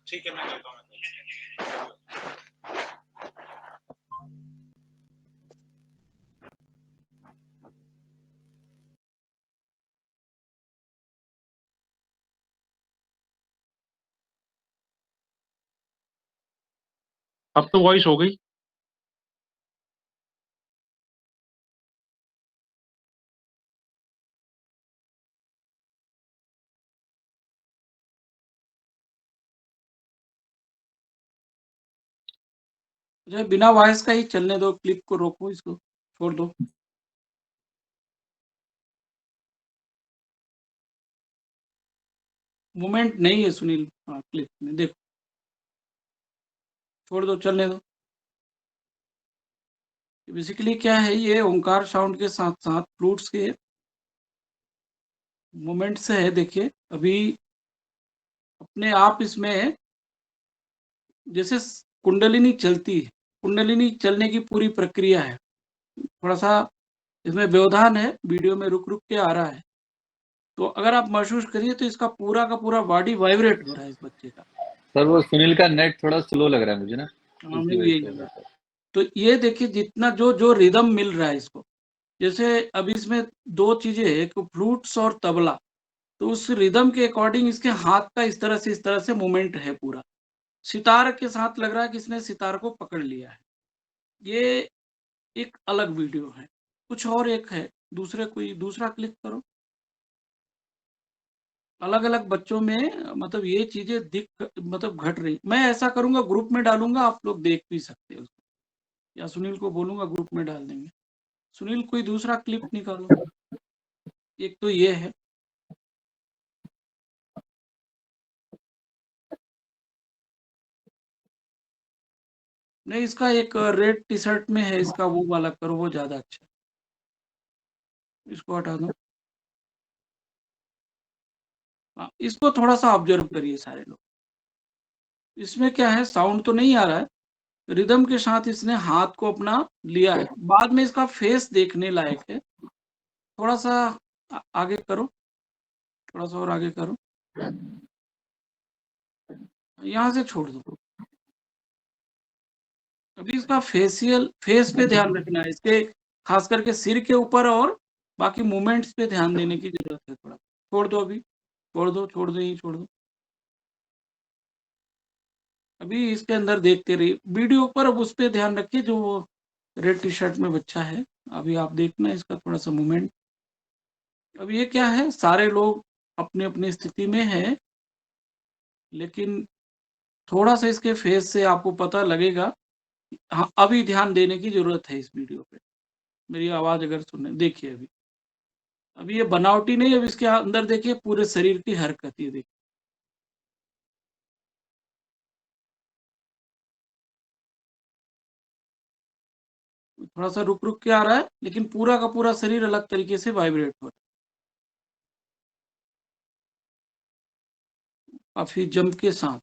ठीक है, मैं करता हूँ। अब तो वॉइस हो गई। जो बिना वॉइस का ही चलने दो, क्लिप को रोको, इसको छोड़ दो। मूवमेंट नहीं है सुनील, हाँ क्लिप में देखो, छोड़ दो, चलने दो। बेसिकली क्या है, ये ओंकार साउंड के साथ साथ फ्लूट्स के मोमेंट्स है। देखिए अभी अपने आप इसमें जैसे कुंडलिनी चलती है, कुंडलिनी चलने की पूरी प्रक्रिया है। थोड़ा सा इसमें व्यवधान है, वीडियो में रुक रुक के आ रहा है, तो अगर आप महसूस करिए तो इसका पूरा का पूरा बॉडी वाइब्रेट हो रहा है इस बच्चे का। सर वो सुनील का नेट थोड़ा स्लो लग रहा है मुझे ना, हमें इसी भी वजह यही से हो लग रहा रहा है। है। तो ये देखिए जितना जो जो रिदम मिल रहा है इसको, जैसे अब इसमें दो चीजें है, एक फ्लूट्स और तबला, तो उस रिदम के अकॉर्डिंग इसके हाथ का इस तरह से मूवमेंट है पूरा। सितार के साथ लग रहा है कि इसने सितार को पकड़ लिया है। ये एक अलग वीडियो है। कुछ और एक है, दूसरे कोई दूसरा क्लिक करो। अलग अलग बच्चों में मतलब ये चीजें दिख मतलब घट रही। मैं ऐसा करूंगा, ग्रुप में डालूंगा, आप लोग देख भी सकते हो, या सुनील को बोलूंगा ग्रुप में डाल देंगे। सुनील कोई दूसरा क्लिप निकालो। एक तो ये है, नहीं इसका एक रेड टी शर्ट में है, इसका वो वाला करो, वो ज्यादा अच्छा है। इसको हटा दो। हाँ, इसको थोड़ा सा ऑब्जर्व करिए सारे लोग। इसमें क्या है, साउंड तो नहीं आ रहा है, रिदम के साथ इसने हाथ को अपना लिया है। बाद में इसका फेस देखने लायक है। थोड़ा सा आगे करो, थोड़ा सा और आगे करो, यहाँ से छोड़ दो। अभी इसका फेस पे ध्यान रखना है, इसके खास करके सिर के ऊपर, और बाकी मूवमेंट्स पे ध्यान देने की जरूरत है थोड़ा। छोड़ दो अभी, छोड़ दो, यही छोड़ दो। अभी इसके अंदर देखते रहिए वीडियो पर, अब उस पर ध्यान रखिए जो वो रेड टी शर्ट में बच्चा है। अभी आप देखना इसका थोड़ा सा मूवमेंट। अब ये क्या है, सारे लोग अपने अपनी स्थिति में है, लेकिन थोड़ा सा इसके फेस से आपको पता लगेगा। हाँ, अभी ध्यान देने की जरूरत है इस वीडियो पे। मेरी आवाज अगर सुनने देखिए, अभी ये बनावटी नहीं, अब इसके अंदर देखिए पूरे शरीर की हरकत, ये देखिए। थोड़ा सा रुक रुक के आ रहा है, लेकिन पूरा का पूरा शरीर अलग तरीके से वाइब्रेट हो रहा है। काफी जम के साथ।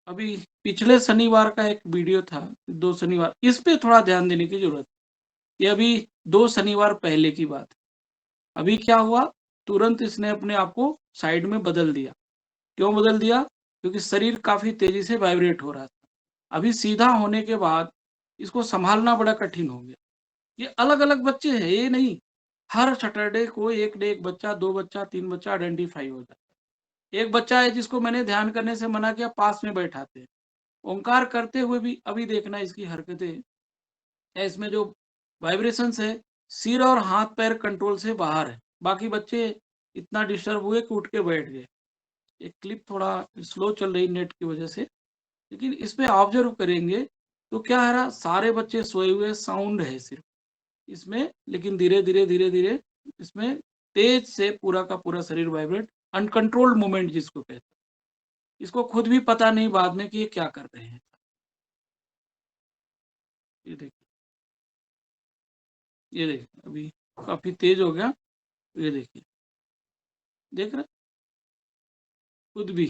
अभी पिछले शनिवार का एक वीडियो था, 2 शनिवार, इस पे थोड़ा ध्यान देने की जरूरत है। ये अभी 2 शनिवार पहले की बात है। अभी क्या हुआ, तुरंत इसने अपने आप को साइड में बदल दिया। क्यों बदल दिया? क्योंकि शरीर काफी तेजी से वाइब्रेट हो रहा था। अभी सीधा होने के बाद इसको संभालना बड़ा कठिन हो गया। ये अलग अलग बच्चे हैं, ये नहीं हर सैटरडे को एक न एक बच्चा, 2 बच्चा, 3 बच्चा आइडेंटिफाई हो जाता है। एक बच्चा है जिसको मैंने ध्यान करने से मना किया, पास में बैठाते हैं, ओंकार करते हुए भी अभी देखना इसकी हरकतें, इसमें जो वाइब्रेशंस है सिर और हाथ पैर कंट्रोल से बाहर है। बाकी बच्चे इतना डिस्टर्ब हुए कि उठ के बैठ गए। एक क्लिप थोड़ा स्लो चल रही नेट की वजह से, लेकिन इसमें ऑब्जर्व करेंगे तो क्या है रहा, सारे बच्चे सोए हुए, साउंड है सिर्फ इसमें, लेकिन धीरे धीरे धीरे धीरे इसमें तेज से पूरा का पूरा शरीर वाइब्रेट, अनकंट्रोल्ड मूवमेंट जिसको कहते हैं। इसको खुद भी पता नहीं बाद में कि ये क्या कर रहे हैं। ये देखिए, ये देखिए अभी काफी तेज हो गया। ये देखिए, देख रहे खुद भी।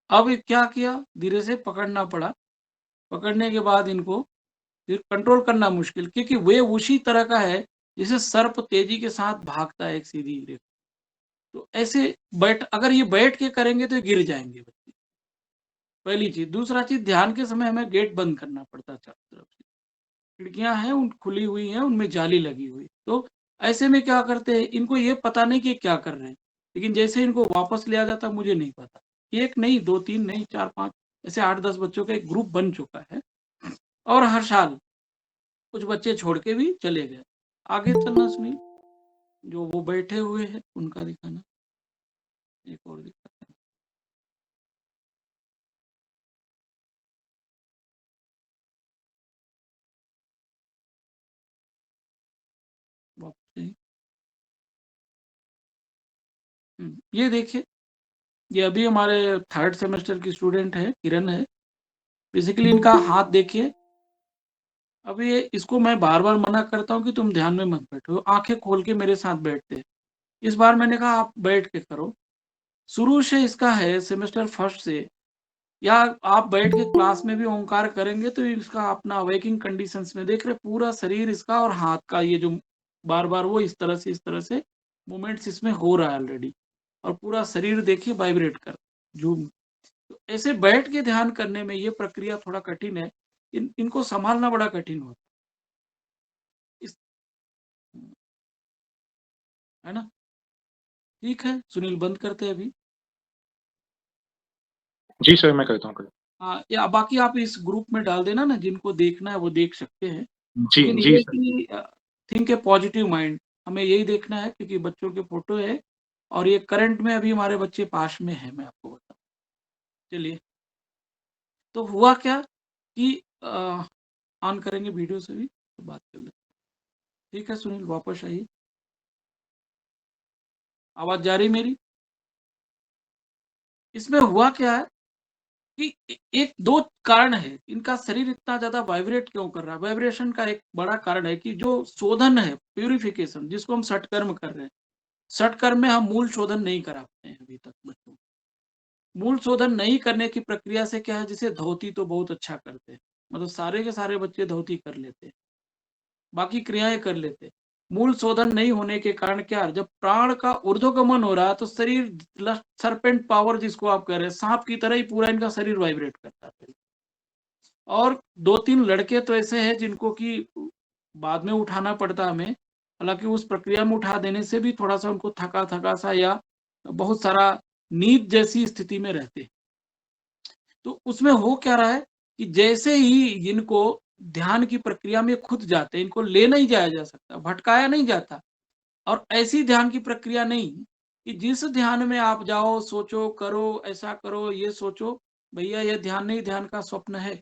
अब ये क्या किया, धीरे से पकड़ना पड़ा। पकड़ने के बाद इनको फिर कंट्रोल करना मुश्किल, क्योंकि वे उसी तरह का है जैसे सर्प तेजी के साथ भागता है एक सीधी रेखा। तो ऐसे अगर ये बैठ के करेंगे तो गिर जाएंगे बच्चे, पहली चीज। दूसरा चीज, ध्यान के समय हमें गेट बंद करना पड़ता चारों तरफ से। खिड़कियां हैं उन खुली हुई हैं, उनमें जाली लगी हुई। तो ऐसे में क्या करते हैं, इनको ये पता नहीं कि क्या कर रहे हैं, लेकिन जैसे इनको वापस लिया जाता, मुझे नहीं पता। एक नहीं, 2 3 नहीं, 4 5 ऐसे 8 10 बच्चों का एक ग्रुप बन चुका है। और हर साल कुछ बच्चे छोड़ के भी चले गए। आगे चलना सुनील, जो वो बैठे हुए हैं उनका दिखाना, एक और दिखाता है। वापस नहीं। ये देखिए, ये अभी हमारे 3rd सेमेस्टर की स्टूडेंट है, किरण है। बेसिकली इनका हाथ देखिए। अभी इसको मैं बार बार मना करता हूँ कि तुम ध्यान में मत बैठो, आंखें खोल के मेरे साथ बैठते। इस बार मैंने कहा आप बैठ के करो। शुरू से इसका है, सेमेस्टर फर्स्ट से, या आप बैठ के क्लास में भी ओंकार करेंगे तो इसका अपना वेकिंग कंडीशंस में देख रहे, पूरा शरीर इसका और हाथ का ये जो बार बार वो इस तरह से मूवमेंट्स इसमें हो रहा है ऑलरेडी, और पूरा शरीर देखिए वाइब्रेट कर झूम। तो ऐसे बैठ के ध्यान करने में ये प्रक्रिया थोड़ा कठिन है, इनको संभालना बड़ा कठिन होता इस, है ना। ठीक है सुनील, बंद करते हैं अभी। जी सर, मैं करता हूँ। हाँ, या बाकी आप इस ग्रुप में डाल देना ना, जिनको देखना है वो देख सकते हैं। जी लेकिन जी ये सर। कि थिंक ए पॉजिटिव माइंड, हमें यही देखना है, क्योंकि बच्चों के फोटो है और ये करंट में अभी हमारे बच्चे पास में है, मैं आपको बताऊं। चलिए, तो हुआ क्या कि ऑन करेंगे वीडियो से भी तो बात कर लेते। ठीक है सुनील, वापस आइए। आवाज जा रही मेरी? इसमें हुआ क्या है कि एक दो कारण है, इनका शरीर इतना ज्यादा वाइब्रेट क्यों कर रहा है। वाइब्रेशन का एक बड़ा कारण है कि जो शोधन है, प्यूरिफिकेशन, जिसको हम सटकर्म कर रहे हैं, सटकर्म में हम मूल शोधन नहीं करा पाते हैं अभी तक बच्चों को। मूल शोधन नहीं करने की प्रक्रिया से क्या है, जैसे धोती तो बहुत अच्छा करते हैं, मतलब सारे के सारे बच्चे धोती कर लेते हैं, बाकी क्रियाएं कर लेते हैं। मूल शोधन नहीं होने के कारण क्या है, जब प्राण का ऊर्ध्वगमन हो रहा है तो शरीर सरपेंट पावर जिसको आप कह रहे हैं, सांप की तरह ही पूरा इनका शरीर वाइब्रेट करता है। और 2 3 लड़के तो ऐसे हैं जिनको कि बाद में उठाना पड़ता हमें, हालांकि उस प्रक्रिया में उठा देने से भी थोड़ा सा उनको थका थका सा या बहुत सारा नींद जैसी स्थिति में रहते। तो उसमें हो क्या रहा है कि जैसे ही इनको ध्यान की प्रक्रिया में खुद जाते, इनको ले नहीं जाया जा सकता, भटकाया नहीं जाता। और ऐसी ध्यान की प्रक्रिया नहीं कि जिस ध्यान में आप जाओ, सोचो, करो, ऐसा करो, ये सोचो। भैया ये ध्यान नहीं, ध्यान का स्वप्न है,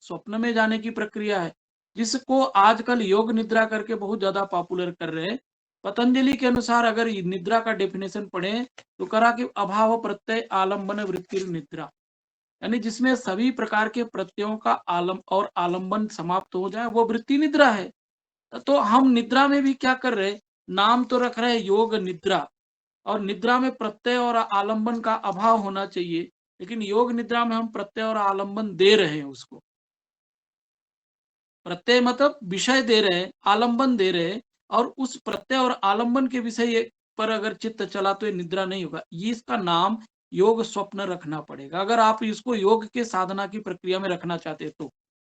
स्वप्न में जाने की प्रक्रिया है, जिसको आजकल योग निद्रा करके बहुत ज्यादा पॉपुलर कर रहे हैं। पतंजलि के अनुसार अगर निद्रा का डेफिनेशन पढ़े तो करा कि अभाव प्रत्यय आलम्बन वृत्ति निद्रा। यानी जिसमें सभी प्रकार के प्रत्ययों का आलंबन समाप्त हो जाए, वो वृत्ति निद्रा है। तो हम निद्रा में भी क्या कर रहे हैं, नाम तो रख रहे हैं योग निद्रा, और निद्रा में प्रत्यय और आलंबन का अभाव होना चाहिए, लेकिन योग निद्रा में हम प्रत्यय और आलंबन दे रहे हैं उसको। प्रत्यय मतलब विषय दे रहे हैं, आलंबन दे रहे हैं, और उस प्रत्यय और आलंबन के विषय पर अगर चित्त चला तो ये निद्रा नहीं होगा। ये इसका नाम योग स्वप्न रखना पड़ेगा, अगर आप इसको योग के साधना की प्रक्रिया में रखना चाहते तो।